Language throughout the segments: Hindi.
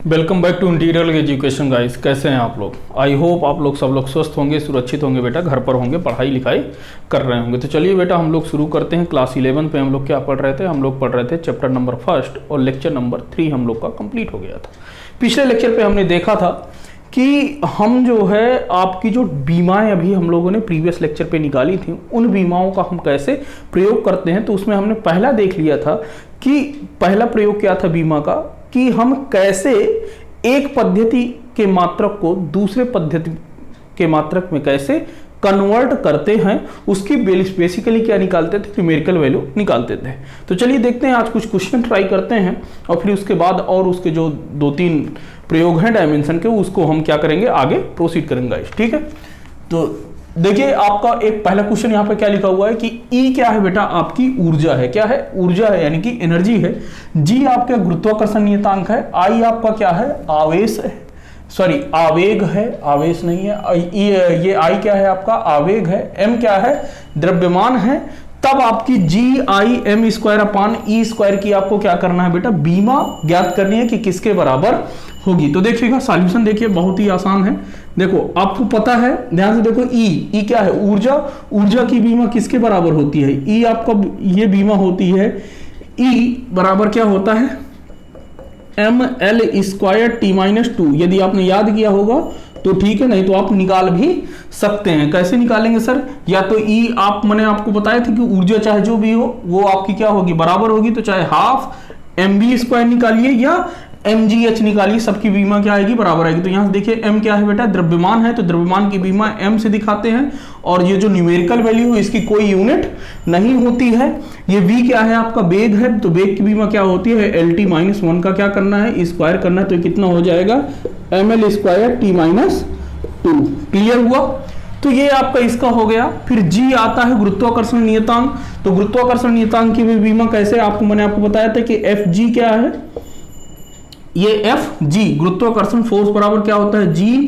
Welcome back to interior education guys. कैसे हैं आप लोग? आई होप आप लोग सब लोग स्वस्थ होंगे, सुरक्षित होंगे बेटा, घर पर होंगे, पढ़ाई लिखाई कर रहे होंगे। तो चलिए बेटा हम लोग शुरू करते हैं। क्लास 11 पे हम लोग क्या पढ़ रहे थे? हम लोग पढ़ रहे थे चैप्टर नंबर 1 और लेक्चर नंबर 3 हम लोग का कंप्लीट हो गया था। पिछले लेक्चर पे हमने देखा था कि हम जो है आपकी जो बीमाएं अभी हम लोगों ने प्रीवियस लेक्चर पे निकाली थी, उन बीमाओं का हम कैसे प्रयोग करते हैं। तो उसमें हमने पहला देख लिया था कि पहला प्रयोग क्या था बीमा का, कि हम कैसे एक पद्धति के मात्रक को दूसरे पद्धति के मात्रक में कैसे कन्वर्ट करते हैं, उसकी बेसिकली क्या निकालते थे? न्यूमेरिकल वैल्यू निकालते थे। तो चलिए देखते हैं, आज कुछ क्वेश्चन ट्राई करते हैं और फिर उसके बाद और उसके जो 2-3 प्रयोग हैं डायमेंशन के, उसको हम क्या करेंगे, आगे प्रोसीड करेंगे। ठीक है, तो देखिए आपका एक पहला क्वेश्चन यहाँ पे क्या लिखा हुआ है कि E क्या है बेटा? आपकी ऊर्जा है। क्या है? ऊर्जा है, यानी कि एनर्जी है। G आपका गुरुत्वाकर्षण नियतांक है। I आपका क्या है? आवेश है, सॉरी आवेग है, आवेश नहीं है। ये I क्या है? आपका आवेग है। M क्या है? द्रव्यमान है। तब आपकी GIm²/E² की आपको क्या करना है बेटा? बीमा ज्ञात करनी है कि किसके बराबर होगी। तो देखिएगा सॉल्यूशन, देखिए बहुत ही आसान है। देखो आपको पता है, ध्यान से देखो, E क्या है? ऊर्जा। ऊर्जा की बीमा किसके बराबर होती है? E आपका ये बीमा होती है, E बराबर क्या होता है? mL²T-2। यदि आपने याद किया होगा तो ठीक है, नहीं तो आप निकाल भी सकते हैं। कैसे निकालेंगे सर? या तो E मैंने आपको बताया था कि ऊर्जा चाहे जो भी हो वो आपकी क्या होगी? बराबर होगी। तो चाहे हाफ mv² निकालिए या mgh निकालिए, सबकी बीमा क्या आएगी? बराबर आएगी। तो यहां से देखिए m क्या है बेटा? द्रव्यमान है, तो द्रव्यमान की बीमा m से दिखाते हैं। और ये जो न्यूमेरिकल वैल्यू है इसकी कोई यूनिट नहीं होती है। ये v क्या है? आपका वेग है, तो वेग की बीमा क्या होती है? LT-1 का क्या करना है? स्क्वायर करना है। तो कितना हो जाएगा? mL²T-2। क्लियर हुआ? तो ये आपका इसका हो गया। फिर G आता है गुरुत्वाकर्षण नियतांक। तो गुरुत्वाकर्षण नियतांक की भी बीमा कैसे? मैंने आपको बताया था कि Fg क्या है? ये Fg गुरुत्वाकर्षण फोर्स बराबर क्या होता है? G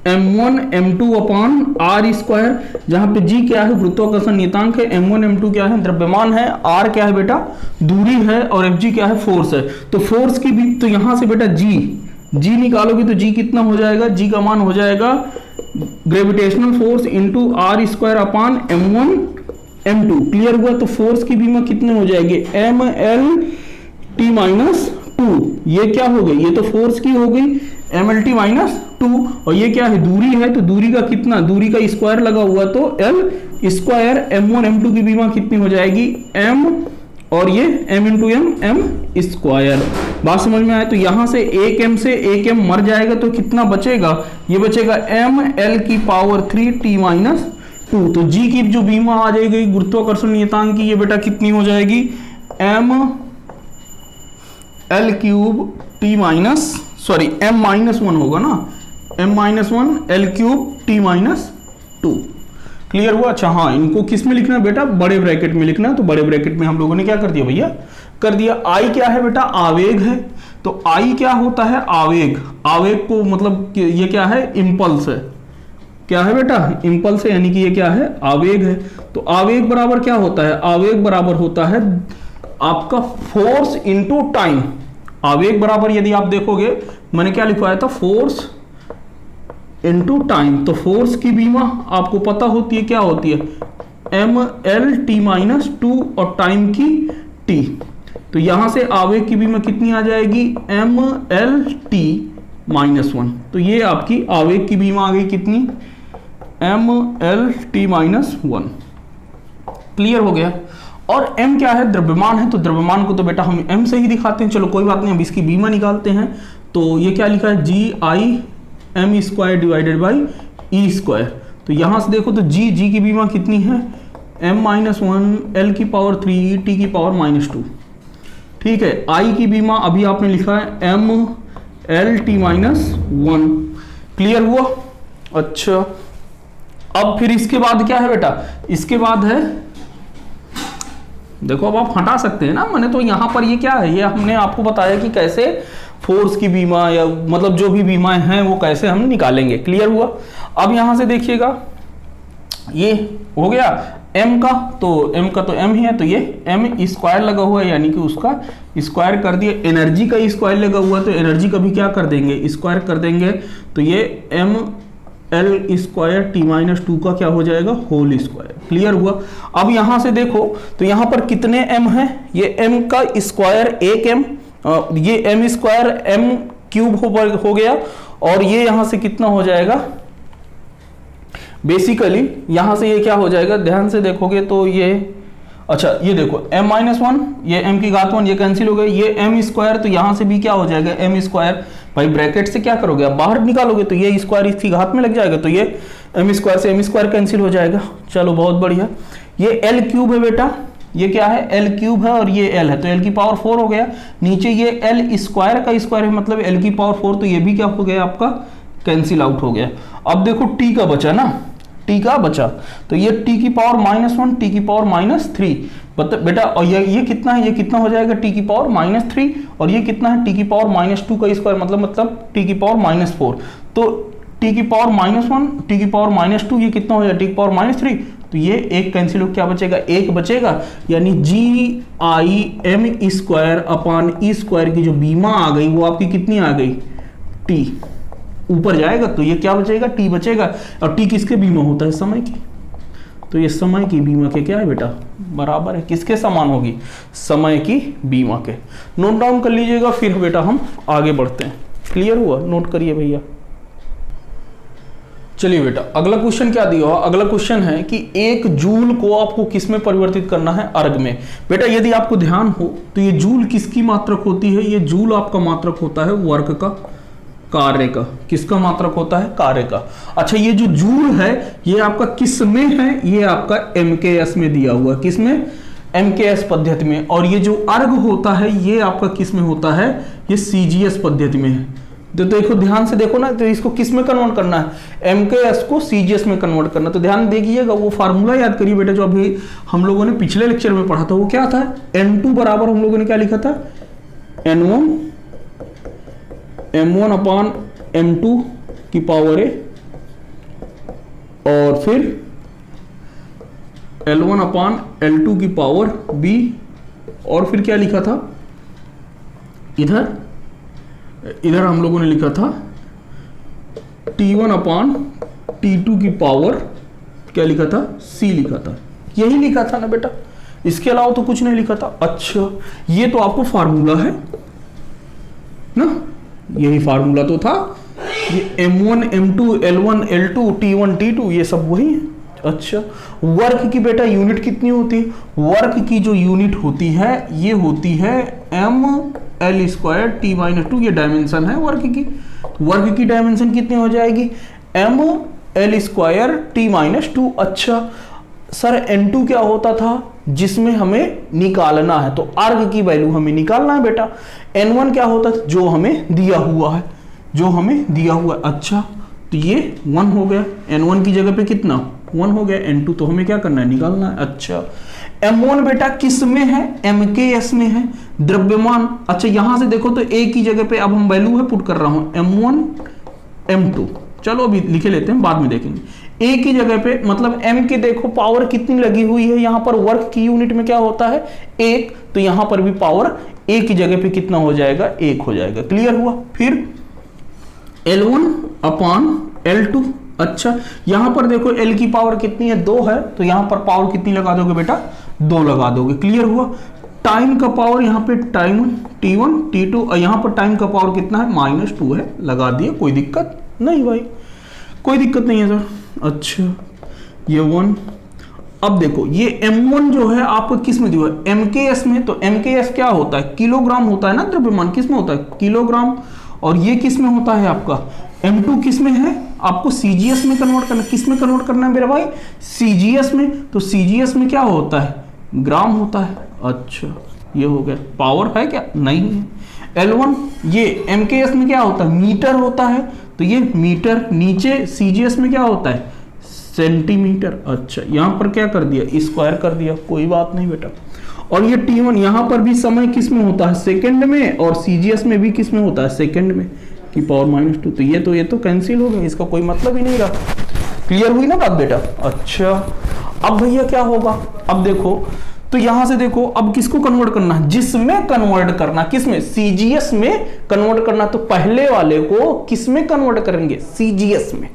m1m2/r², जहां पे G क्या है? गुरुत्वाकर्षण नियतांक है। m1 m2 क्या है? द्रव्यमान है। r क्या है बेटा? दूरी है। और Fg क्या है? फोर्स है। तो फोर्स की भी, तो यहां से बेटा G निकालोगे तो G कितना हो जाएगा? G का मान हो जाएगा gravitational force into r²/m1 m2। Clear हुआ? तो फोर्स की बीमा कितने हो जाएगी? mLT-2। ये क्या हो गई? ये तो फोर्स की हो गई mLT-2। और ये क्या है? दूरी है, तो दूरी का कितना? दूरी का स्क्वायर लगा हुआ, तो L²। m1 m2 की बीमा कितनी हो जाएगी? m और ये m इंटू m स्क्वायर। बात समझ में आया? तो यहां से एक m से एक m मर जाएगा, तो कितना बचेगा? ये बचेगा mL3T-2। तो G की जो बीमा आ जाएगी गुरुत्वाकर्षण नियतांक की, ये बेटा कितनी हो जाएगी? m−1 होगा ना, m−1L3T-2। क्लियर हुआ? अच्छा हाँ, इनको किस में लिखना है बेटा? बड़े ब्रैकेट में लिखना है। तो बड़े ब्रैकेट में हम लोगों ने क्या कर दिया भैया? कर दिया। I क्या है बेटा? आवेग है। तो I क्या होता है? आवेग। आवेग को मतलब ये क्या है? इम्पल्स है। क्या है बेटा? इम्पल्स है, यानी कि ये क्या है? आवेग है। तो आवेग बराबर क्या होता है? आवेग बराबर होता है आपका फोर्स इंटू टाइम। आवेग बराबर, यदि आप देखोगे मैंने क्या लिखवाया था? Force into time. तो फोर्स की बीमा आपको पता होती है, क्या होती है? mL/T-2 और टाइम की T। तो यहां से आवेग की बीमा कितनी आ जाएगी? mL/T-1। तो ये आपकी आवेग की बीमा आ गई कितनी? mL/T-1। क्लियर हो गया? और m क्या है? द्रव्यमान है। तो द्रव्यमान को तो बेटा हम m से ही दिखाते हैं। चलो कोई बात नहीं, हम इसकी बीमा निकालते हैं। तो ये क्या लिखा है? GIm²/E²। तो यहां से देखो तो G की बीमा कितनी है? m−1L3T⁻²। ठीक है। I की बीमा अभी आपने लिखा है mL/T-1। क्लियर हुआ? अच्छा, अब फिर इसके बाद क्या है बेटा? इसके बाद है, देखो अब आप हटा सकते हैं ना, मैंने तो यहां पर ये क्या है? ये हमने आपको बताया कि कैसे फोर्स की बीमा या मतलब जो भी बीमाएं हैं वो कैसे हम निकालेंगे। क्लियर हुआ? अब यहां से देखिएगा, ये हो गया m का तो m ही है, तो ये m स्क्वायर लगा हुआ है, यानी कि उसका स्क्वायर कर दिया। एनर्जी का स्क्वायर लगा हुआ है तो एनर्जी का भी क्या कर देंगे, स्क्वायर कर देंगे। तो ये m l square t minus 2 का क्या हो जाएगा, होल स्क्वायर। क्लियर हुआ। अब यहां से देखो तो यहां पर कितने m है, ये m का स्क्वायर 1m, ये m स्क्वायर m क्यूब हो गया, और ये यहां से कितना हो जाएगा, बेसिकली यहां से ये क्या हो जाएगा, ध्यान से देखोगे तो ये, अच्छा ये देखो m माइनस 1, ये m की घात 1, ये कैंसिल हो गया, ये m स्क्वायर, तो यहां से भी क्या हो जाएगा m स्क्वायर। भाई ब्रैकेट से क्या करोगे, आप बाहर निकालोगे तो ये स्क्वायर इसकी घात में लग जाएगा, तो ये m स्क्वायर से m स्क्वायर कैंसिल हो जाएगा। चलो बहुत बढ़िया। ये l क्यूब है बेटा, ये क्या है, l क्यूब है, और ये l है, तो l की पावर 4 हो गया। नीचे ये l स्क्वायर का स्क्वायर है, मतलब l की पावर 4, तो ये भी क्या हो गया आपका, कैंसिल आउट हो गया। अब देखो t का बचा ना, t का बचा, तो ये t की पावर -1, t की पावर -3, बेटा, और ये कितना है, ये कितना हो जाएगा, t की पावर -3, और ये कितना है, t की पावर -2 का स्क्वायर, मतलब t की पावर -4, तो t की पावर -1, t की पावर -2, ये कितना हो जाएगा, t की पावर -3, तो ये एक कैंसिल हो, क्या बचेगा, एक बचेगा, यानी GIM square upon E square की जो बीमा आ गई वो आपकी कितनी आ गई, t ऊपर जाएगा, तो ये क्या बचेगा, t बचेगा। और t किसके बीमा होता है, समय की, तो ये समय की बीमा के क्या है बेटा, बराबर है, किसके समान होगी, समय की बीमा के। नोट डाउन कर लीजिएगा, फिर बेटा हम आगे बढ़ते हैं। क्लियर हुआ, नोट करिए भैया। चलिए बेटा, अगला क्वेश्चन क्या दिया हुआ, अगला क्वेश्चन है कि 1 जूल को आपको किस में परिवर्तित करना है, अर्ग में। बेटा यदि आपको ध्यान हो तो ये जूल किसकी मात्रक होती है, ये जूल आपका मात्रक होता है वर्क का, कार्य का। किसका मात्रक होता है, कार्य का। अच्छा ये जो जूल है ये आपका किस में है, ये आपका MKS में दिया हुआ है, किस में, MKS पद्धति में। और ये जो अर्ग होता है ये आपका किस में होता है, ये CGS पद्धति में है। तो देखो ध्यान से देखो ना, तो इसको किस में कन्वर्ट करना है, MKS को CGS में कन्वर्ट करना। तो ध्यान देखिएगा, वो फार्मूला याद करिए बेटा जो अभी हम लोगों ने पिछले लेक्चर में पढ़ा था, वो क्या था, N2 बराबर हम लोगों ने क्या लिखा था, N1 M1 अपॉन M2 की पावर A, और फिर L1 अपॉन L2 की पावर B, और फिर क्या लिखा था, इधर हम लोगों ने लिखा था T1 अपॉन T2 की पावर क्या लिखा था, C लिखा था। यही लिखा था ना बेटा, इसके अलावा तो कुछ नहीं लिखा था। अच्छा ये तो आपको फार्मूला है ना, यही फार्मूला तो था, ये M1 M2 L1 L2 T1 T2 ये सब वही है। अच्छा वर्क की बेटा यूनिट कितनी होती है, वर्क की जो यूनिट होती है ये होती है ML स्क्वायर T माइनस 2, ये डायमेंशन है वर्क की। वर्क की डायमेंशन कितनी हो जाएगी, ML स्क्वायर T माइनस 2। अच्छा सर N2 क्या होता था, जिसमें हमें निकालना है, तो अर्ग की वैल्यू हमें निकालना है बेटा। N1 क्या होता था, जो हमें दिया हुआ है, जो हमें दिया हुआ है। अच्छा तो ये 1 हो गया, N1 की जगह पे कितना 1 हो गया, N2 तो हमें क्या करना है, निकालना है। अच्छा M1 बेटा किस में है, MKS में है, द्रव्यमान। अच्छा यहां से देखो तो A की जगह पे अब हम वैल्यू है पुट कर रहा हूं, M1 M2, चलो अभी लिखे लेते हैं, बाद में देखेंगे। A की जगह पे मतलब M के देखो पावर कितनी लगी हुई है, यहां पर वर्क की यूनिट में क्या होता है 1, तो यहां पर भी पावर A की जगह पे कितना हो जाएगा, 1 हो जाएगा। क्लियर हुआ। फिर L1 अपॉन L2। अच्छा यहां पर देखो L की पावर कितनी है, 2 है, तो यहां पर पावर कितनी लगा दोगे बेटा, 2 लगा दोगे। क्लियर हुआ। टाइम का पावर यहाँ पे टाइम T1 T2, और यहाँ पर टाइम का पावर कितना है, -2 है, लगा दिया, कोई दिक्कत नहीं भाई, कोई दिक्कत नहीं है सर। अच्छा ये 1। अब देखो ये M1 जो है आपको किस में दिया है, MKS में, तो MKS क्या होता है, किलोग्राम होता है ना, द्रव्यमान किस में होता है, किलोग्राम। और ये किस में होता है आपका M2 किस में है, आपको CGS में कन्वर्ट करना। किस में कन्वर्ट करना है मेरा भाई, CGS में। तो CGS में क्या होता है, ग्राम होता है। अच्छा ये हो गया, पावर है क्या, नहीं है। L1 ये MKS में क्या होता है, मीटर होता है, तो ये मीटर। नीचे CGS में क्या होता है, सेंटीमीटर। अच्छा यहां पर क्या कर दिया, स्क्वायर कर दिया, कोई बात नहीं बेटा। और ये T1 यहां पर भी समय किस में होता है, सेकंड में, और CGS में भी किस में होता है, सेकंड में की पावर -2। तो ये तो कैंसिल हो गया, इसका कोई मतलब ही नहीं रहा। क्लियर हुई ना बात बेटा। अच्छा अब भैया क्या होगा, अब देखो तो यहां से देखो अब किसको कन्वर्ट करना है, जिसमें कन्वर्ट करना, किसमें, सीजीएस में कन्वर्ट करना। तो पहले वाले को किसमें कन्वर्ट करेंगे, सीजीएस में।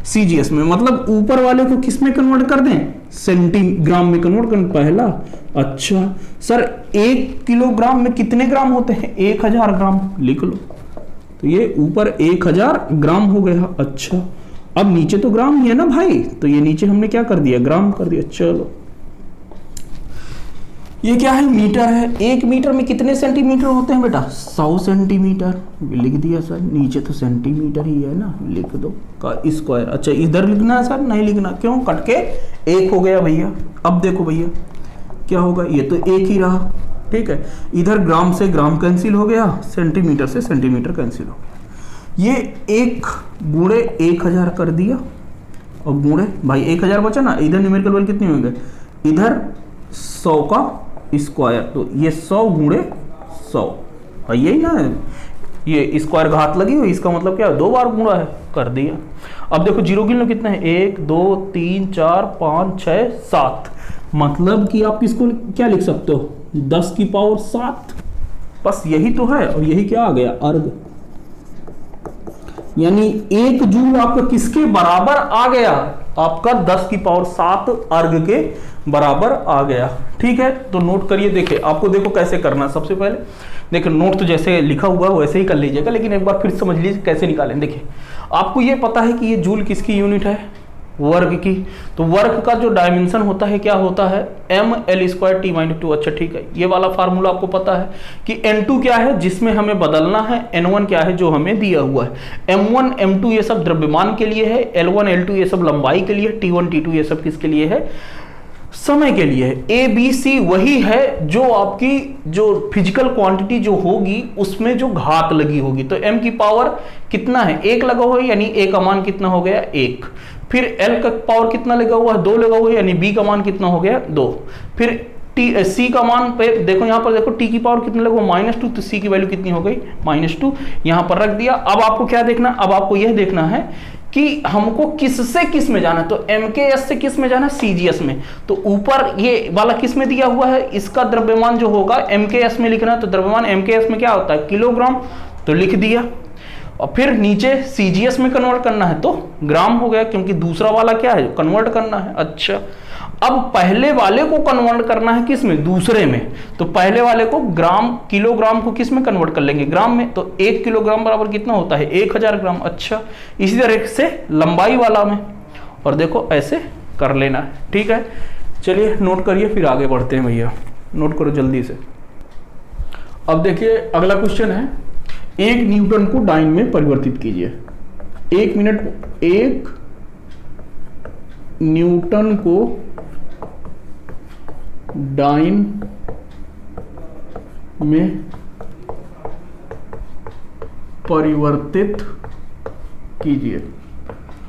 सीजीएस में मतलब ऊपर वाले को किसमें कन्वर्ट कर दें, सेंटीग्राम में कन्वर्ट करें पहला। अच्छा सर 1 किलोग्राम में कितने ग्राम होते हैं, 1000 ग्राम, लिख लो। तो ये ऊपर 1000 ग्राम हो गया। अच्छा अब नीचे तो ग्राम ही है ना भाई, तो ये नीचे हमने क्या कर दिया, ग्राम कर दिया। चलो ये क्या है, मीटर है। 1 मीटर में कितने सेंटीमीटर होते हैं बेटा, 100 सेंटीमीटर, लिख दिया सर। नीचे तो सेंटीमीटर ही है ना, लिख दो का स्क्वायर। अच्छा इधर लिखना है सर, नहीं लिखना, क्यों, कट के 1 हो गया भैया। अब देखो भैया क्या होगा, ये तो 1 ही रहा, ठीक है। इधर ग्राम से ग्राम कैंसिल हो गया, सेंटीमीटर से सेंटीमीटर कैंसिल हो गया। ये 1 गुणे 1000 कर दिया, और गुणे भाई 1000 बचा ना, इधर न्यूमेरिकल वैल्यू कितनी हो गई, इधर 100 का स्क्वायर, तो ये 100 गुणे 100, यही ना है, ये स्क्वायर घात लगी हुई, इसका मतलब क्या है, 2 बार गुणा है, कर दिया। अब देखो जीरो गिनो कितना है, 1 2 3 4 5 6 7, मतलब कि आप इसको क्या लिख सकते हो, 10 की पावर 7, बस यही तो है। और यही क्या आ गया, अर्ग, यानी 1 जूल आपका किसके बराबर आ गया, आपका 10 की पावर 7 अर्ग के बराबर आ गया। ठीक है, तो नोट करिए। देखिए आपको देखो कैसे करना, सबसे पहले देखिए नोट तो जैसे लिखा हुआ है वैसे ही कर लीजिएगा, लेकिन एक बार फिर समझ लीजिए कैसे निकालें। देखिए आपको ये पता है कि ये जूल किसकी यूनिट है, वर्ग की। तो वर्ग का जो डायमेंशन होता है क्या होता है, ml² t-2। अच्छा ठीक है, ये वाला फार्मूला आपको पता है कि n2 क्या है जिसमें हमें बदलना है, n1 क्या है जो हमें दिया हुआ है। m1 m2 ये सब द्रव्यमान के लिए है, l1 l2 ये सब लंबाई के लिए, t1 t2 ये सब किसके लिए है, समय के लिए है। ए बी सी वही है जो आपकी जो फिजिकल क्वांटिटी जो होगी उसमें जो घात लगी होगी। तो m की पावर कितना है, 1 लगा हुआ है, यानी a का मान कितना हो गया, 1। फिर l का पावर कितना लगा हुआ है, 2 लगा हुआ है, यानी b का मान कितना हो गया, 2। फिर c का मान पे देखो, यहाँ पर देखो t की पावर कितना लगा हुआ, -2, तो c की वैल्यू कितनी हो गई, -2, यहाँ पर रख दिया। अब आपको क्या देखना, अब आपको यह देखना है कि हमको किससे किस में जाना है। तो MKS से किस में जाना है, CGS में। तो ऊपर ये वाला किस में दिया हुआ है, इसका द्रव्यमान जो होगा MKS में लिखना है। तो द्रव्यमान MKS में क्या होता है, किलोग्राम, तो लिख दिया। और फिर नीचे CGS में कन्वर्ट करना है तो ग्राम हो गया, क्योंकि दूसरा वाला क्या है, कन्वर्ट करना है। अच्छा अब पहले वाले को कन्वर्ट करना है किस में, दूसरे में। तो पहले वाले को ग्राम, किलोग्राम को किस में कन्वर्ट कर लेंगे, ग्राम में। तो 1 किलोग्राम बराबर कितना होता है, 1000 ग्राम। अच्छा इसी तरह से लंबाई वाला में, और देखो ऐसे कर लेना है। ठीक है, चलिए नोट करिए, फिर आगे बढ़ते हैं भैया, नोट करो जल्दी से। अब देखिए अगला क्वेश्चन है, 1 न्यूटन को डाइन में परिवर्तित कीजिए। 1 मिनट, 1 न्यूटन को डाइन में परिवर्तित कीजिए।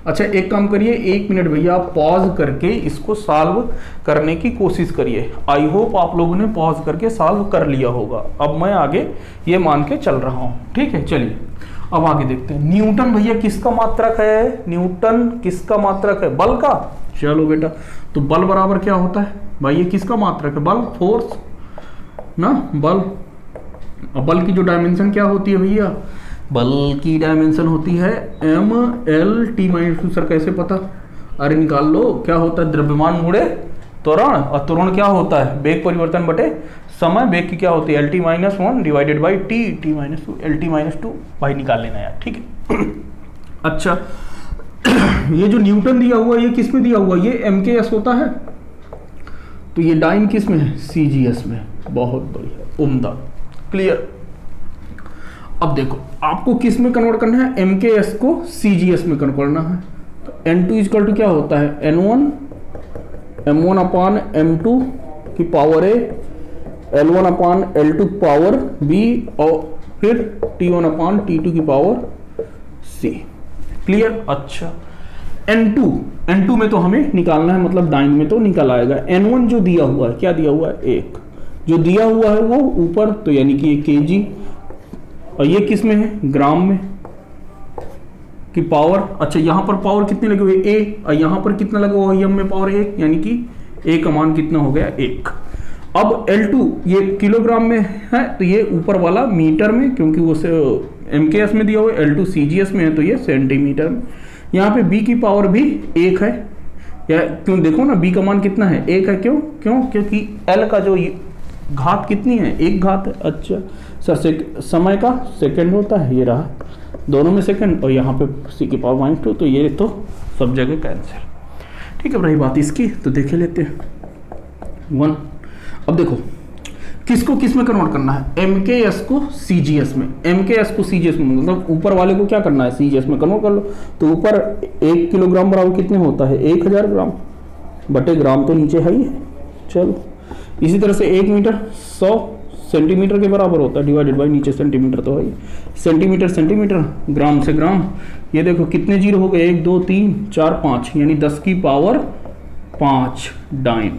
अच्छा एक काम करिए, 1 मिनट भैया आप पॉज करके इसको सॉल्व करने की कोशिश करिए। आई होप आप लोगों ने पॉज करके सॉल्व कर लिया होगा। अब मैं आगे ये मान के चल रहा हूं, ठीक है। चलिए अब आगे देखते हैं। न्यूटन भैया किसका मात्रक है, न्यूटन किसका मात्रक है, बल का। चलो बेटा, तो बल बराबर क्या होता है भाई, ये किसका मात्रक है, बल, फोर्स ना, बल। अब बल की जो डायमेंशन क्या होती है भैया, बल की डायमेंशन होती है ml/t-2। सर कैसे पता, अरे निकाल लो, क्या होता है, द्रव्यमान गुणे त्वरण, और त्वरण क्या होता है, वेग परिवर्तन बटे समय। वेग की क्या होती है, LT-1 divided by T-2, LT-2 भाई निकाल लेना यार, ठीक है। अच्छा ये जो न्यूटन दिया हुआ है ये किस में दिया हुआ है, ये MKS होता है, तो ये डाइन किस में है, CGS में। बहुत बढ़िया, उम्दा, क्लियर। अब देखो आपको किस में कन्वर्ट करना है, MKS को CGS में कन्वर्ट करना है। तो N2 इक्वल टू क्या होता है, N1 M1 अपान M2 की power A, L1 upon L2 power B, और फिर T1 अपान T2 की पावर C। क्लियर। अच्छा N2 में तो हमें निकालना है, मतलब डाइन में तो निकल आएगा। N1 जो दिया हुआ है, क्या दिया हुआ है, 1 जो दिया हुआ है वो ऊपर, तो यानी कि ये kg, और ये किस में है, ग्राम में। कि पावर, अच्छा यहाँ पर पावर कितनी लगी हुई है ए, और यहाँ पर कितना लगा हुआ है एम में पावर 1, यानी कि ए का मान कितना हो गया 1। अब L2 ये किलोग्राम में है तो ये ऊपर वाला मीटर में, क्योंकि वो MKS में दिया हुआ है, L2 CGS में है तो ये सेंटीमीटर में। यहाँ पे B की पावर भी 1 है, या क्यों देखो ना B का मान कितना है 1 है, क्योंकि L का जो घात कितनी है 1 घात है। अच्छा सर समय का सेकंड होता है, ये रहा दोनों में सेकंड, और यहाँ पे C की पावर -2, तो ये तो सब जगह कैंसिल। ठीक है, रही बात इसकी तो देखे लेते हैं 1। अब देखो किसको किस में कन्वर्ट करना है, MKS को CGS में, MKS को CGS में, मतलब ऊपर वाले को क्या करना है CGS में कन्वर्ट कर लो। तो ऊपर 1 किलोग्राम बराबर कितने होता है 1000 ग्राम बटे ग्राम, तो नीचे है ही है। चलो इसी तरह से 1 मीटर 100 सेंटीमीटर के बराबर होता है, डिवाइडेड बाई नीचे सेंटीमीटर तो है ही, सेंटीमीटर सेंटीमीटर, ग्राम से ग्राम। ये देखो कितने जीरो हो गए 1 2 3 4 5, यानी 10 की पावर 5 डाइन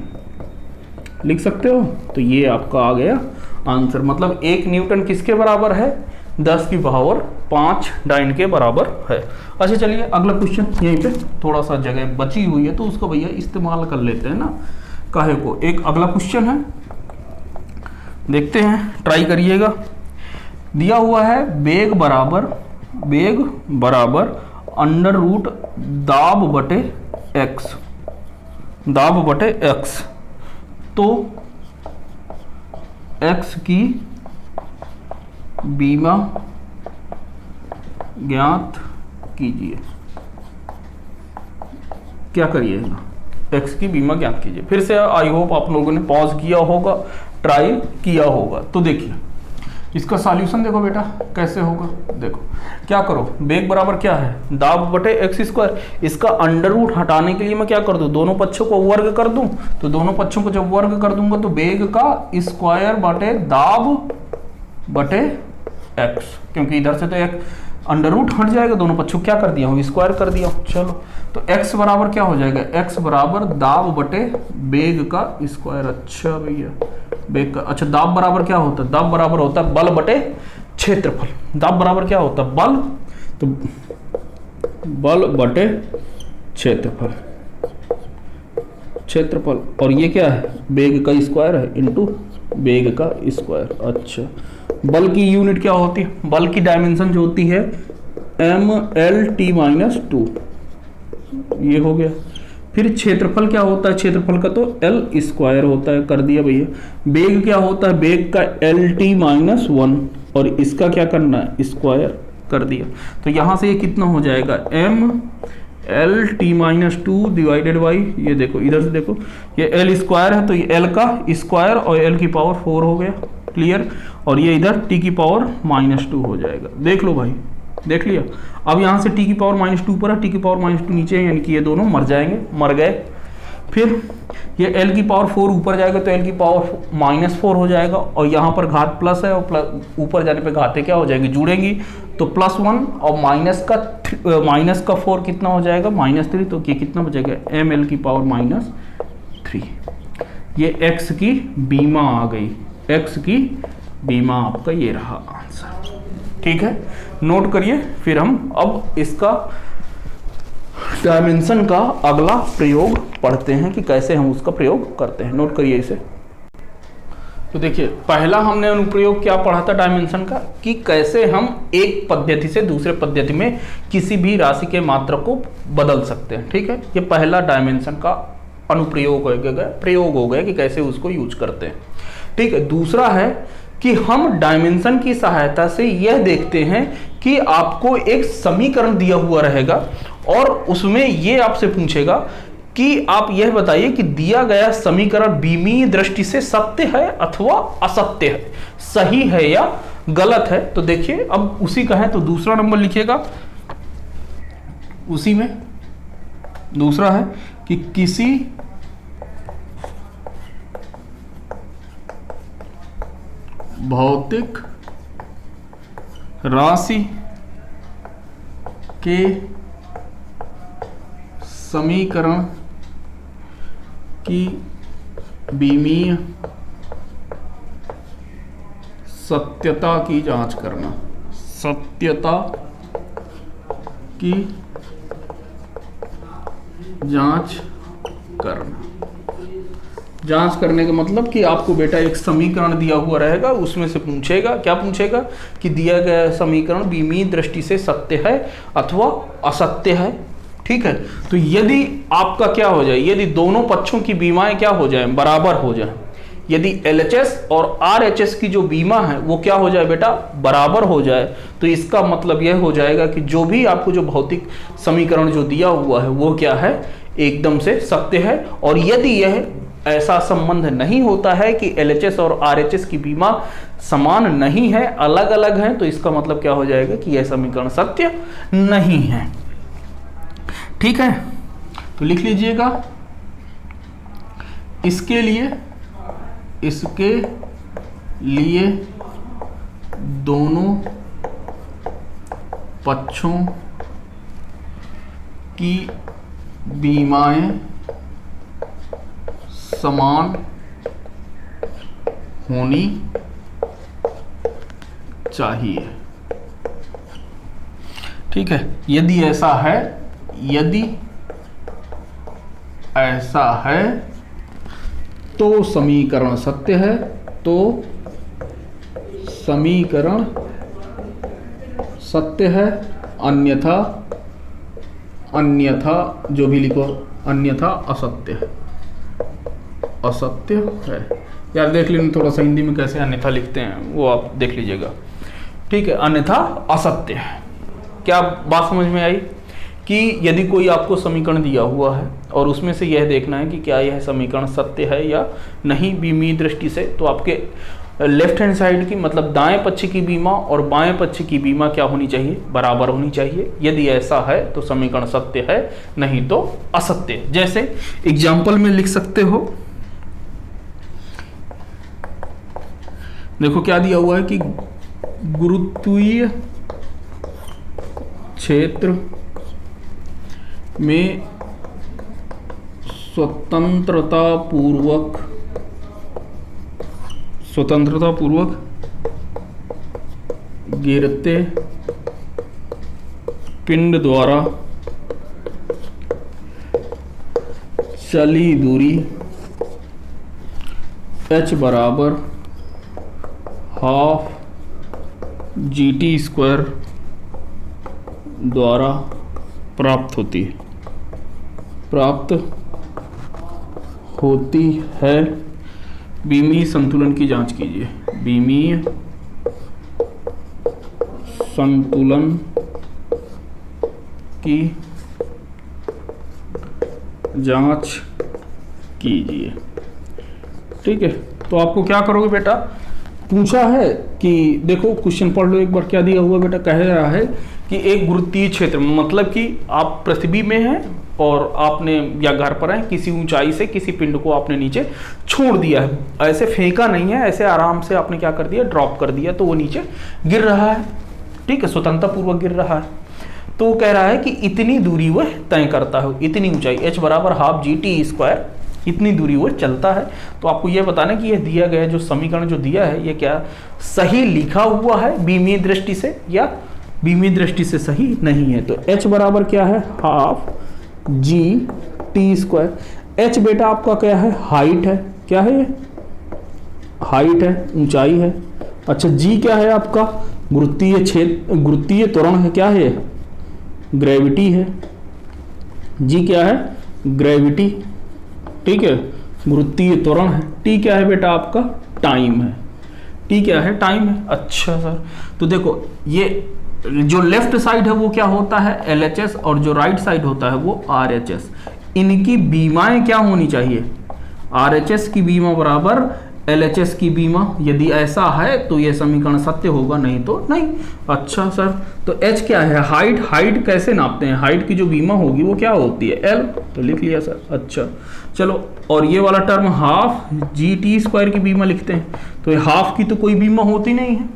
लिख सकते हो। तो ये आपका आ गया आंसर, मतलब 1 न्यूटन किसके बराबर है 10 की पावर 5 डाइन के बराबर है। अच्छा चलिए अगला क्वेश्चन, यहीं पे थोड़ा सा जगह बची हुई है तो उसको भैया इस्तेमाल कर लेते हैं ना, काहे को। एक अगला क्वेश्चन है, देखते हैं, ट्राई करिएगा। दिया हुआ है बेग बराबर अंडर रूट दाब बटे x, तो x की बीमा ज्ञात कीजिए। क्या करिएगा, x की बीमा ज्ञात कीजिए। फिर से आई होप आप लोगों ने पॉज किया होगा, ट्राई किया होगा। तो देखिए इसका सॉल्यूशन देखो बेटा कैसे होगा। देखो क्या करो, बेग बराबर क्या है दाब बटे एक्स स्क्वायर, इसका अंडर रूट हटाने के लिए मैं क्या कर दूं, दोनों पक्षों को वर्ग कर दूं। तो दोनों पक्षों को जब वर्ग कर दूंगा तो बेग का स्क्वायर बटे दाब बटे एक्स, क्योंकि इधर से तो एक अंडर रूट हट जाएगा, दोनों पक्षों क्या कर दिया हूँ स्क्वायर कर दिया। चलो तो x बराबर क्या हो जाएगा, x बराबर दाब बटे बेग का स्क्वायर। अच्छा भैया बेग का, अच्छा दाब बराबर क्या होता है, दाब बराबर होता है बल बटे क्षेत्रफल। दाब बराबर क्या होता है बल, तो बल बटे क्षेत्रफल, और ये क्या है बेग का स्क्वायर है इनटू बेग का स्क्वायर। अच्छा बल की यूनिट क्या होती है, बल की डायमेंशन जो होती है MLT-2, ये हो गया। फिर क्षेत्रफल क्या होता है, क्षेत्रफल का तो L स्क्वायर होता है, कर दिया भैया। बेग क्या होता है, बेग का LT-1, और इसका क्या करना है स्क्वायर कर दिया। तो यहां से ये कितना हो जाएगा MLT-2 डिवाइडेड बाई, ये देखो इधर से देखो ये L स्क्वायर है तो ये L का स्क्वायर और L की पावर 4 हो गया, क्लियर। और ये इधर t की पावर -2 हो जाएगा। देख लो भाई, देख लिया। अब यहाँ से t की पावर -2 पर है, t की पावर -2 नीचे है, यानी कि ये दोनों मर जाएंगे, मर गए। फिर ये l की पावर 4 ऊपर जाएगा तो l की पावर -4 हो जाएगा, और यहाँ पर घात प्लस है और ऊपर जाने पे घातें क्या हो जाएंगी जुड़ेंगी, तो +1 और माइनस का 4 कितना हो जाएगा -3, तो ये कितना बचेगा ml की पावर -3। ये x की बीमा आ गई, x की बीमा आपका ये रहा आंसर। ठीक है, नोट करिए। फिर हम अब इसका डायमेंशन का अगला प्रयोग पढ़ते हैं कि कैसे हम उसका प्रयोग करते हैं। नोट करिए इसे। तो देखिए पहला हमने अनुप्रयोग क्या पढ़ा था डायमेंशन का, कि कैसे हम एक पद्धति से दूसरे पद्धति में किसी भी राशि के मात्रा को बदल सकते हैं। ठीक है, ये पहला डायमेंशन का अनुप्रयोग हो गया कि कैसे उसको यूज करते हैं। ठीक है, दूसरा है कि हम डायमेंशन की सहायता से यह देखते हैं कि आपको एक समीकरण दिया हुआ रहेगा और उसमें यह आपसे पूछेगा कि आप यह बताइए कि दिया गया समीकरण बीमीय दृष्टि से सत्य है अथवा असत्य है, सही है या गलत है। तो देखिए अब उसी का है तो दूसरा नंबर लिखिएगा, उसी में दूसरा है कि किसी भौतिक राशि के समीकरण की बीमीय सत्यता की जांच करना, सत्यता की जांच करना। जांच करने का मतलब कि आपको बेटा एक समीकरण दिया हुआ रहेगा, उसमें से पूछेगा, क्या पूछेगा कि दिया गया समीकरण बीमीय दृष्टि से सत्य है अथवा असत्य है। ठीक है, तो यदि आपका क्या हो जाए, यदि दोनों पक्षों की बीमाएं क्या हो जाए, बराबर हो जाए, यदि LHS और RHS की जो बीमा है वो क्या हो जाए बेटा, बराबर हो जाए, तो इसका मतलब यह हो जाएगा कि जो भी आपको जो भौतिक समीकरण जो दिया हुआ है वो क्या है, एकदम से सत्य है। और यदि यह ऐसा संबंध नहीं होता है कि LHS और RHS की बीमा समान नहीं है, अलग अलग है, तो इसका मतलब क्या हो जाएगा कि यह समीकरण सत्य नहीं है। ठीक है, तो लिख लीजिएगा, इसके लिए दोनों पक्षों की बीमाएं समान होनी चाहिए। ठीक है, यदि ऐसा है तो समीकरण सत्य है, तो समीकरण सत्य है, अन्यथा जो भी लिखो, अन्यथा असत्य है, असत्य है। यार देख लेना थोड़ा सा हिंदी में कैसे अन्यथा लिखते हैं, वो आप देख लीजिएगा। ठीक है, अन्यथा असत्य है। क्या बात समझ में आई कि यदि कोई आपको समीकरण दिया हुआ है और उसमें से यह देखना है कि क्या यह समीकरण सत्य है या नहीं बीमीय दृष्टि से, तो आपके लेफ्ट हैंड साइड की मतलब दाएं पक्ष की बीमा और बाएं पक्ष की बीमा क्या होनी चाहिए, बराबर होनी चाहिए। यदि ऐसा है तो समीकरण सत्य है, नहीं तो असत्य। जैसे एग्जाम्पल में लिख सकते हो, देखो क्या दिया हुआ है कि गुरुत्वीय क्षेत्र में स्वतंत्रता पूर्वक गिरते पिंड द्वारा चली दूरी h बराबर ½ GT² द्वारा प्राप्त होती है। बीमीय संतुलन की जांच कीजिए, बीमीय संतुलन की जांच कीजिए। ठीक है, तो आपको क्या करोगे बेटा, पूछा है कि देखो क्वेश्चन पढ़ लो एक बार, क्या दिया हुआ बेटा, कह रहा है कि एक गुरुत्वीय क्षेत्र में, मतलब कि आप पृथ्वी में हैं और आपने या घर पर हैं, किसी ऊंचाई से किसी पिंड को आपने नीचे छोड़ दिया है, ऐसे फेंका नहीं है, ऐसे आराम से आपने क्या कर दिया, ड्रॉप कर दिया, तो वो नीचे गिर रहा है। ठीक है, स्वतंत्रता पूर्वक गिर रहा है। तो वो कह रहा है कि इतनी दूरी वह तय करता है, इतनी ऊंचाई h बराबर ½ GT², इतनी दूरी वो चलता है। तो आपको यह बताना कि यह दिया गया जो समीकरण जो दिया है ये क्या सही लिखा हुआ है बीमीय दृष्टि से या बीमीय दृष्टि से सही नहीं है। तो h बराबर क्या है, ½ GT²। h बेटा आपका क्या है, हाइट है, क्या है ये, हाइट है, ऊंचाई है। अच्छा, g क्या है आपका, गुरुत्वीय क्षेत्र, गुरुत्वीय त्वरण है, क्या है, ग्रेविटी है। g क्या है, ग्रेविटी। ठीक है, गुरुत्वीय त्वरण है। t क्या है बेटा आपका, टाइम है। t क्या है, टाइम है। अच्छा सर, तो देखो ये जो लेफ्ट साइड है वो क्या होता है, LHS, और जो राइट साइड होता है वो RHS। इनकी बीमाएं क्या होनी चाहिए, RHS की बीमा बराबर LHS की बीमा। यदि ऐसा है तो यह समीकरण सत्य होगा, नहीं तो नहीं। अच्छा सर, तो h क्या है, हाइट। हाइट कैसे नापते हैं, हाइट की जो बीमा होगी वो क्या होती है, L, तो लिख लिया सर। अच्छा चलो, और ये वाला टर्म ½ GT² की बीमा लिखते हैं, तो ये ½ की तो कोई बीमा होती नहीं है।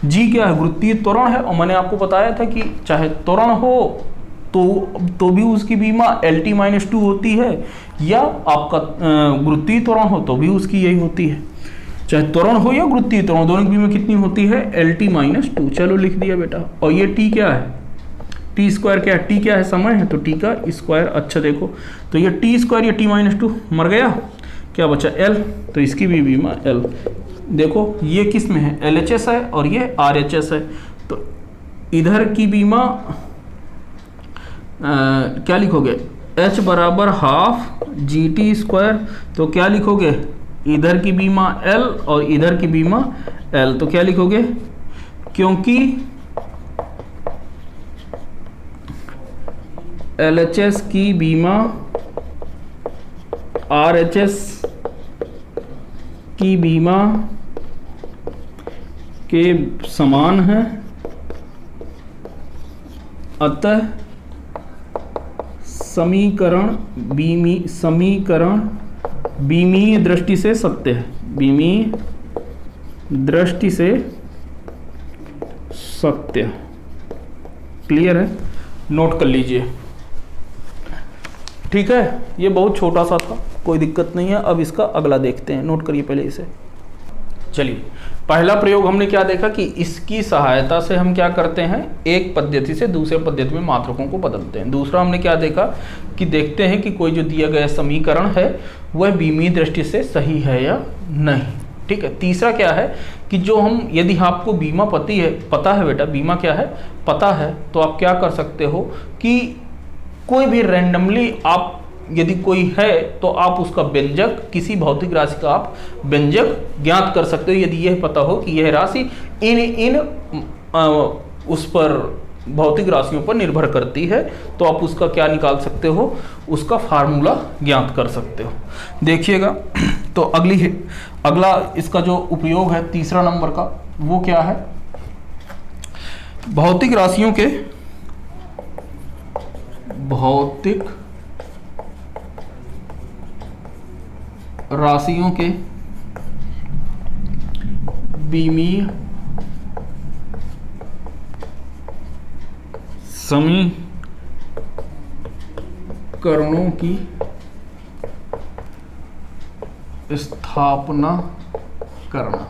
g क्या है, गुरुत्वीय त्वरण है, और मैंने आपको बताया था कि चाहे त्वरण हो तो भी उसकी बीमा LT-2 होती है, या आपका गुरुत्वीय त्वरण हो तो भी उसकी यही होती है। चाहे त्वरण हो या गुरुत्वीय त्वरण, दोनों की बीमा कितनी होती है, LT-2। चलो लिख दिया बेटा। और ये t क्या है, टी स्क्वायर क्या है, टी क्या है, समय है, तो टी का स्क्वायर। अच्छा देखो, तो ये टी स्क्वायर, ये टी माइनस टू मर गया, क्या बचा एल, तो इसकी भी बीमा एल। देखो ये किस में है, एल एच एस है और ये आर एच एस है, तो इधर की बीमा क्या लिखोगे, एच बराबर हाफ जी टी स्क्वायर, तो क्या लिखोगे, इधर की बीमा एल और इधर की बीमा एल, तो क्या लिखोगे, क्योंकि एल एच एस की बीमा आर एच एस की बीमा के समान है, अतः समीकरण बीमीय दृष्टि से सत्य है, बीमीय दृष्टि से सत्य। क्लियर है, नोट कर लीजिए। ठीक है, ये बहुत छोटा सा था, कोई दिक्कत नहीं है। अब इसका अगला देखते हैं, नोट करिए पहले इसे। चलिए, पहला प्रयोग हमने क्या देखा कि इसकी सहायता से हम क्या करते हैं, एक पद्धति से दूसरे पद्धति में मात्रकों को बदलते हैं। दूसरा हमने क्या देखा कि देखते हैं कि कोई जो दिया गया समीकरण है वह बीमीय दृष्टि से सही है या नहीं। ठीक है, तीसरा क्या है कि जो हम, यदि आपको बीमा पता है बेटा, बीमा क्या है पता है, तो आप क्या कर सकते हो कि कोई भी रैंडमली आप, यदि कोई है तो आप उसका व्यंजक, किसी भौतिक राशि का आप व्यंजक ज्ञात कर सकते हो। यदि यह पता हो कि यह राशि इन उस पर भौतिक राशियों पर निर्भर करती है, तो आप उसका क्या निकाल सकते हो, उसका फार्मूला ज्ञात कर सकते हो। देखिएगा, तो अगला इसका जो उपयोग है तीसरा नंबर का, वो क्या है, भौतिक राशियों के बीमीय समीकरणों की स्थापना करना।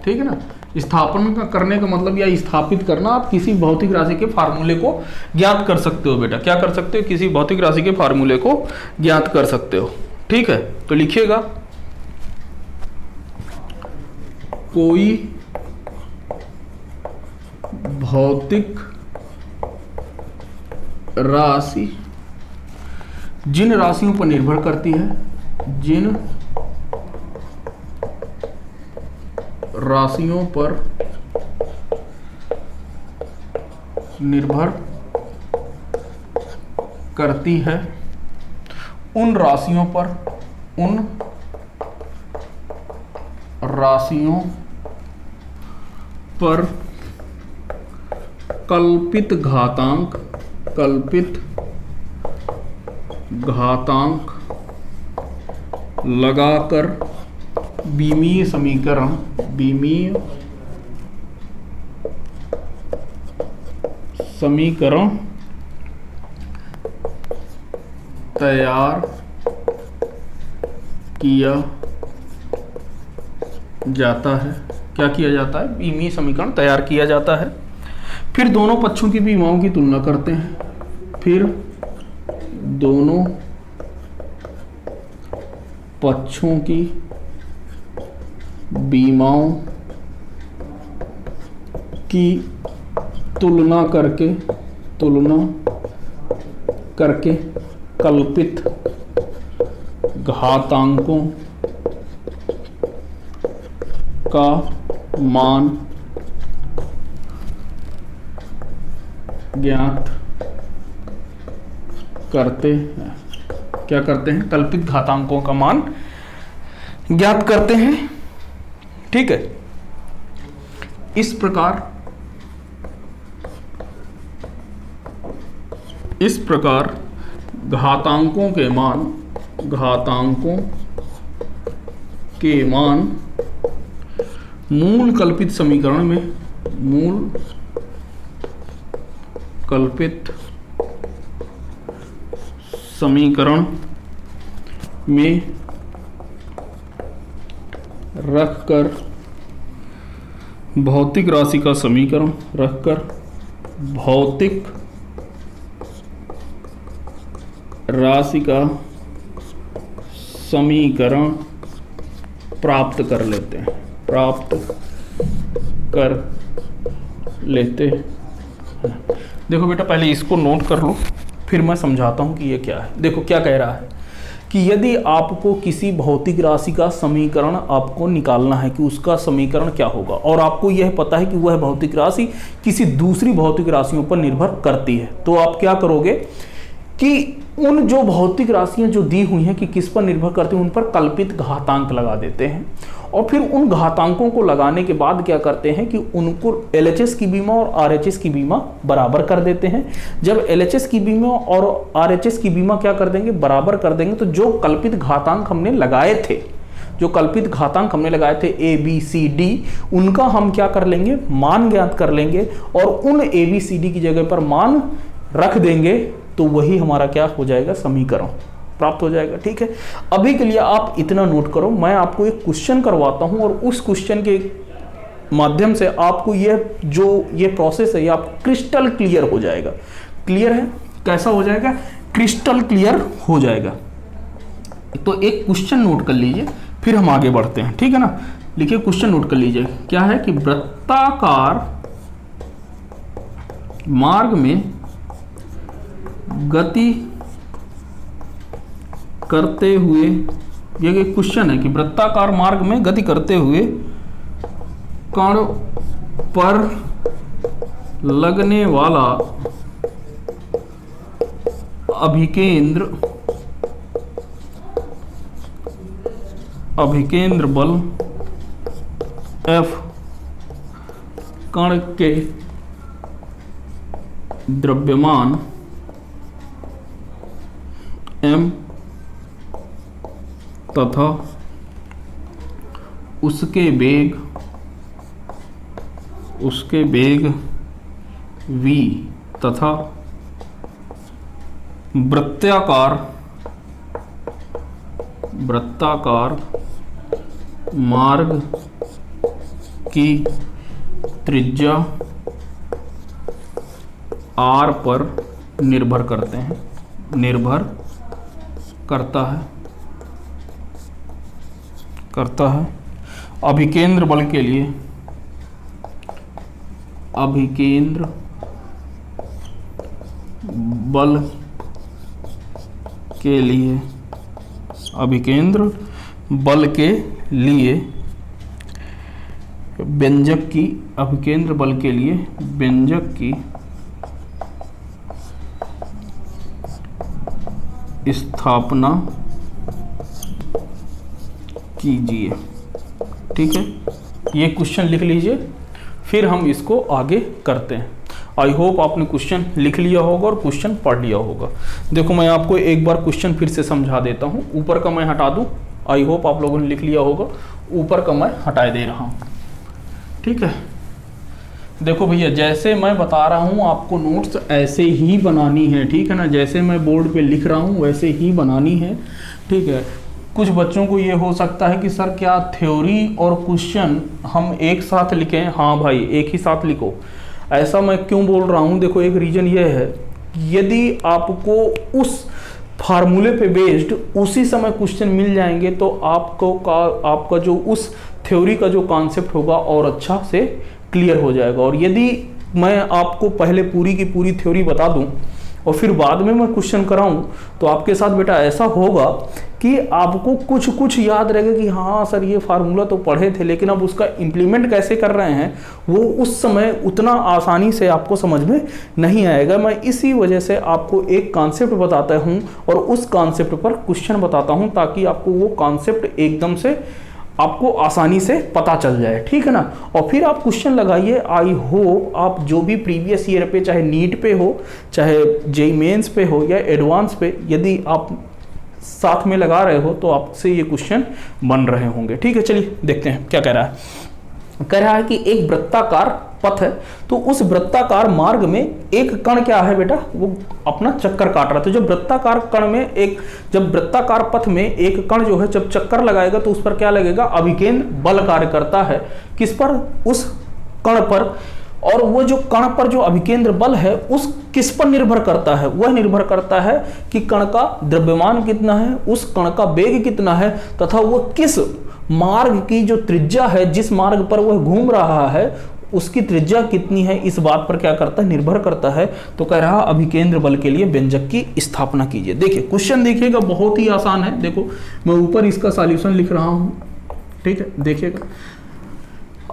ठीक है ना, स्थापना करने का मतलब या स्थापित करना, आप किसी भौतिक राशि के फार्मूले को ज्ञात कर सकते हो बेटा। क्या कर सकते हो, किसी भौतिक राशि के फार्मूले को ज्ञात कर सकते हो। ठीक है, तो लिखिएगा, कोई भौतिक राशि जिन राशियों पर निर्भर करती है, जिन राशियों पर निर्भर करती है, उन राशियों पर कल्पित घातांक लगाकर बीमीय समीकरण तैयार किया जाता है। क्या किया जाता है, बीमीय समीकरण तैयार किया जाता है। फिर दोनों पक्षों की बीमाओं की तुलना करते हैं, फिर दोनों पक्षों की बीमाओं की तुलना करके कल्पित घातांकों का मान ज्ञात करते हैं। क्या करते हैं, कल्पित घातांकों का मान ज्ञात करते हैं। ठीक है, इस प्रकार घातांकों के मान मूल कल्पित समीकरण में रखकर भौतिक राशि का समीकरण रखकर भौतिक राशि का समीकरण प्राप्त कर लेते हैं, प्राप्त कर लेते हैं। देखो बेटा पहले इसको नोट कर लो, फिर मैं समझाता हूँ कि ये क्या है। देखो क्या कह रहा है कि यदि आपको किसी भौतिक राशि का समीकरण आपको निकालना है कि उसका समीकरण क्या होगा, और आपको यह पता है कि वह भौतिक राशि किसी दूसरी भौतिक राशियों पर निर्भर करती है, तो आप क्या करोगे कि उन जो भौतिक राशियां जो दी हुई हैं कि किस पर निर्भर करती हैं, उन पर कल्पित घातांक लगा देते हैं, और फिर उन घातांकों को लगाने के बाद क्या करते हैं कि उनको LHS की बीमा और RHS की बीमा बराबर कर देते हैं। जब LHS की बीमा और RHS की बीमा क्या कर देंगे, बराबर कर देंगे, तो जो कल्पित घातांक हमने लगाए थे, जो कल्पित घातांक हमने लगाए थे ABCD, उनका हम क्या कर लेंगे, मान ज्ञात कर लेंगे और उन ABCD की जगह पर मान रख देंगे, तो वही हमारा क्या हो जाएगा, समीकरण प्राप्त हो जाएगा। ठीक है, अभी के लिए आप इतना नोट करो, मैं आपको एक क्वेश्चन करवाता हूं और उस क्वेश्चन के माध्यम से आपको ये प्रोसेस है ये आपको क्रिस्टल क्लियर हो जाएगा। क्लियर है, कैसा हो जाएगा, क्रिस्टल क्लियर हो जाएगा। तो एक क्वेश्चन नोट कर लीजिए, फिर हम आगे बढ़ते हैं। ठीक है ना, लिखिए क्वेश्चन नोट कर लीजिए। क्या है कि वृत्ताकार मार्ग में गति करते हुए, ये क्वेश्चन है कि वृत्ताकार मार्ग में गति करते हुए कण पर लगने वाला अभिकेंद्र बल F कण के द्रव्यमान M तथा उसके वेग v तथा वृत्ताकार मार्ग की त्रिज्या r पर निर्भर करते हैं, निर्भर करता है। अभिकेंद्र बल के लिए व्यंजक की स्थापना कीजिए। ठीक है, ये क्वेश्चन लिख लीजिए, फिर हम इसको आगे करते हैं। आई होप आपने क्वेश्चन लिख लिया होगा और क्वेश्चन पढ़ लिया होगा। देखो मैं आपको एक बार क्वेश्चन फिर से समझा देता हूँ। ऊपर का मैं हटा दूँ, आई होप आप लोगों ने लिख लिया होगा, ऊपर का मैं हटा दे रहा हूँ। ठीक है, देखो भैया जैसे मैं बता रहा हूँ आपको नोट्स ऐसे ही बनानी है। ठीक है ना, जैसे मैं बोर्ड पे लिख रहा हूँ वैसे ही बनानी है। ठीक है, कुछ बच्चों को ये हो सकता है कि सर क्या थ्योरी और क्वेश्चन हम एक साथ लिखें। हाँ भाई, एक ही साथ लिखो। ऐसा मैं क्यों बोल रहा हूँ, देखो एक रीज़न ये है, यदि आपको उस फार्मूले पे बेस्ड उसी समय क्वेश्चन मिल जाएंगे तो आपका जो उस थ्योरी का जो कॉन्सेप्ट होगा और अच्छा से क्लियर हो जाएगा। और यदि मैं आपको पहले पूरी की पूरी थ्योरी बता दूं और फिर बाद में मैं क्वेश्चन कराऊं तो आपके साथ बेटा ऐसा होगा कि आपको कुछ याद रहेगा कि हाँ सर ये फार्मूला तो पढ़े थे, लेकिन अब उसका इम्प्लीमेंट कैसे कर रहे हैं वो उस समय उतना आसानी से आपको समझ में नहीं आएगा। मैं इसी वजह से आपको एक कॉन्सेप्ट बताता हूँ और उस कॉन्सेप्ट पर क्वेश्चन बताता हूँ ताकि आपको वो कॉन्सेप्ट एकदम से आपको आसानी से पता चल जाए। ठीक है ना, और फिर आप क्वेश्चन लगाइए। आई होप आप जो भी प्रीवियस ईयर पे, चाहे नीट पे हो, चाहे जेईई मेंस पे हो या एडवांस पे, यदि आप साथ में लगा रहे हो तो आपसे ये क्वेश्चन बन रहे होंगे। ठीक है, चलिए देखते हैं क्या कह रहा है। कह रहा है कि एक वृत्ताकार पथ है, तो उस वृत्ताकार मार्ग में एक कण क्या है बेटा, वो अपना चक्कर काट रहा है। तो जब वृत्ताकार कण में जब वृत्ताकार पथ में एक कण जो है जब चक्कर लगाएगा तो उस पर क्या लगेगा, अभिकेंद्र बल कार्य करता है। किस पर, उस कण पर और वो जो कण पर जो अभिकेंद्र बल है उस किस पर निर्भर करता है, वह निर्भर करता है कि कण का द्रव्यमान कितना है, उस कण का वेग कितना है, तथा वह किस मार्ग की जो त्रिज्या है, जिस मार्ग पर वह घूम रहा है उसकी त्रिज्या कितनी है, इस बात पर क्या करता है, निर्भर करता है। तो कह रहा अभिकेंद्र बल के लिए व्यंजक की स्थापना कीजिए। देखिए क्वेश्चन देखिएगा, बहुत ही आसान है। देखो मैं ऊपर इसका सॉल्यूशन लिख रहा हूं, ठीक है, देखिएगा।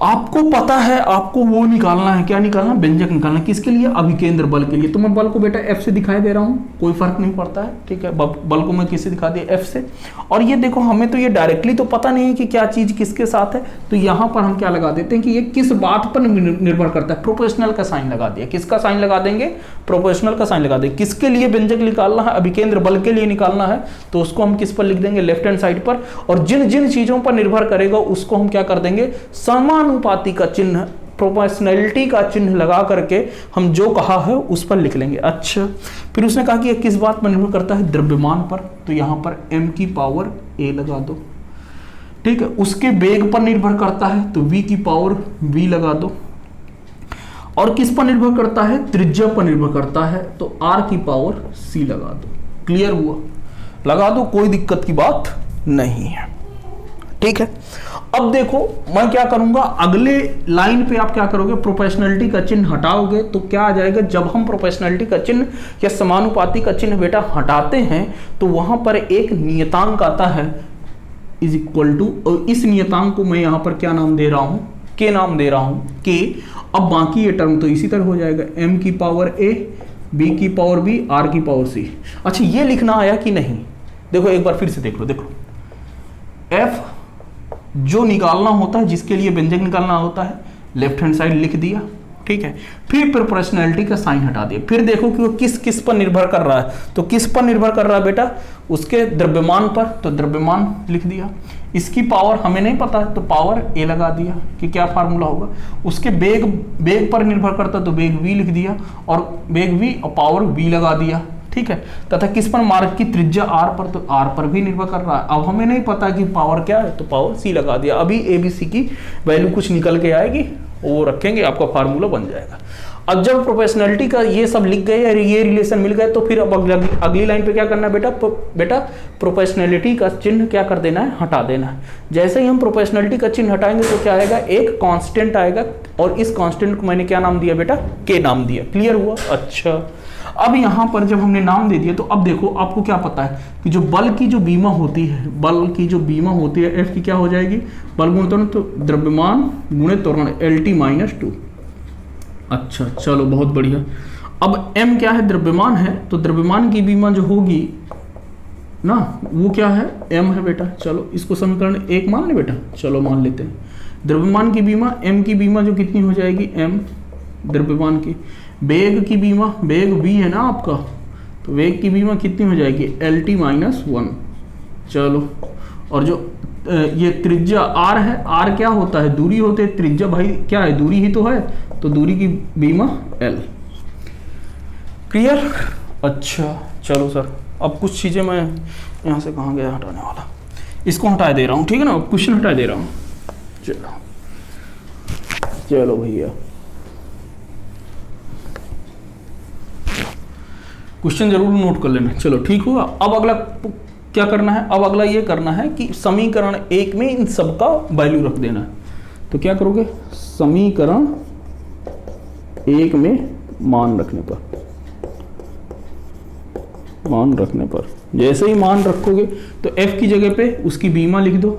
आपको पता है आपको वो निकालना है, क्या निकालना, व्यंजक निकालना है। किसके लिए, अभिकेंद्र बल के लिए। तो मैं बल को बेटा F से दिखाई दे रहा हूं, कोई फर्क नहीं पड़ता है, ठीक है। बल को मैं किससे दिखा दिया, F से। और ये देखो हमें तो ये डायरेक्टली तो पता नहीं है कि क्या चीज किसके साथ है, तो यहां पर हम क्या लगा देते हैं कि ये किस बात पर निर्भर करता है, प्रोपोर्शनल का साइन लगा दिया। किसका साइन लगा देंगे, प्रोपोर्शनल का साइन लगा देंगे। किसके लिए व्यंजक निकालना है, अभिकेंद्र बल के लिए निकालना है, तो उसको हम किस पर लिख देंगे, लेफ्ट हैंड साइड पर। और जिन जिन चीजों पर निर्भर करेगा उसको हम क्या कर देंगे, समानुपाती का चिन्ह, प्रोपोर्शनैलिटी का चिन्ह लगा करके हम जो कहा है उस पर लिख लेंगे। अच्छा, फिर उसने कहा कि यह किस बात पर निर्भर करता है, द्रव्यमान पर, तो यहां पर m की पावर a लगा दो, ठीक है। उसके वेग पर निर्भर करता है तो v की पावर v लगा दो। और किस पर निर्भर करता है, त्रिज्या पर निर्भर करता है, तो r की पावर c लगा दो। क्लियर हुआ, लगा दो, कोई दिक्कत की बात नहीं है, ठीक है। अब देखो मैं क्या करूंगा, अगले लाइन पे आप क्या करोगे, प्रोपोर्शनैलिटी का चिन्ह हटाओगे तो क्या आ जाएगा, जब हम प्रोपोर्शनैलिटी का चिन्ह या समानुपाती का चिन्ह बेटा हटाते हैं तो वहां पर एक नियतांक आता है इज इक्वल टू, और इस नियतांक को मैं यहां पर क्या नाम दे रहा हूं, के नाम दे रहा हूं, के। अब बाकी ये टर्म तो इसी तरह हो जाएगा, m की पावर a, b की पावर b, r की पावर c। अच्छा ये लिखना आया कि नहीं, देखो एक बार फिर से देख लो, देखो f जो निकालना होता है, जिसके लिए व्यंजक निकालना होता है, लेफ्ट हैंड साइड लिख दिया, ठीक है। फिर प्रोपोर्शनैलिटी का साइन हटा दिया। फिर देखो कि वो किस किस पर निर्भर कर रहा है, तो किस पर निर्भर कर रहा है बेटा, उसके द्रव्यमान पर, तो द्रव्यमान लिख दिया। इसकी पावर हमें नहीं पता है तो पावर a लगा दिया कि क्या फार्मूला होगा। उसके वेग पर निर्भर करता है तो वेग v लिख दिया, और वेग v और पावर v लगा दिया, ठीक है। तथा किस पर, मार्ग की त्रिज्या r पर, तो r पर भी निर्भर कर रहा है। अब हमें नहीं पता कि पावर क्या है तो पावर c लगा दिया। अभी ABC की वैल्यू कुछ निकल के आएगी, वो रखेंगे, आपका फार्मूला बन जाएगा। अब जब प्रोपोर्शनैलिटी का ये सब लिख गए, ये रिलेशन मिल गए, तो फिर अब अगली लाइन पे क्या करना है बेटा प्रोपोर्शनैलिटी का चिन्ह क्या कर देना है, हटा देना है। जैसे ही हम प्रोपोर्शनैलिटी का चिन्ह हटाएंगे तो क्या आएगा, एक कांस्टेंट आएगा, और इस कांस्टेंट को मैंने क्या नाम दिया बेटा, के नाम दिया। क्लियर हुआ। अच्छा अब यहां पर जब हमने नाम दे दिया तो अब देखो आपको क्या पता है कि जो बल की जो बीमा होती है, बल की जो बीमा होती है F की क्या हो जाएगी, बल गुणित त्वरण, तो द्रव्यमान गुणित त्वरण LT-2। अच्छा चलो बहुत बढ़िया। अब m क्या है, द्रव्यमान है, तो द्रव्यमान की बीमा जो होगी ना वो क्या है, m है बेटा। चलो इसको समीकरण 1 मान ले बेटा, चलो मान लेते हैं। द्रव्यमान की बीमा, m की बीमा जो कितनी हो जाएगी, m द्रव्यमान की। वेग की बीमा, वेग v है ना आपका, तो वेग की बीमा कितनी हो जाएगी, LT-1। चलो, और जो ये त्रिज्या r है, r क्या होता है, दूरी होते है, त्रिज्या भाई क्या है, दूरी ही तो है, तो दूरी की बीमा l। क्लियर। अच्छा चलो सर, अब कुछ चीजें मैं यहाँ से कहाँ गया हटाने वाला, इसको हटा दे रहा हूँ, ठीक है ना, क्वेश्चन हटा दे रहा हूँ। चलो भैया, क्वेश्चन जरूर नोट कर लेना। चलो ठीक हुआ। अब अगला क्या करना है, अब अगला ये करना है कि समीकरण 1 में इन सब का वैल्यू रख देना है। तो क्या करोगे, समीकरण 1 में मान रखने पर जैसे ही मान रखोगे तो F की जगह पे उसकी बीमा लिख दो,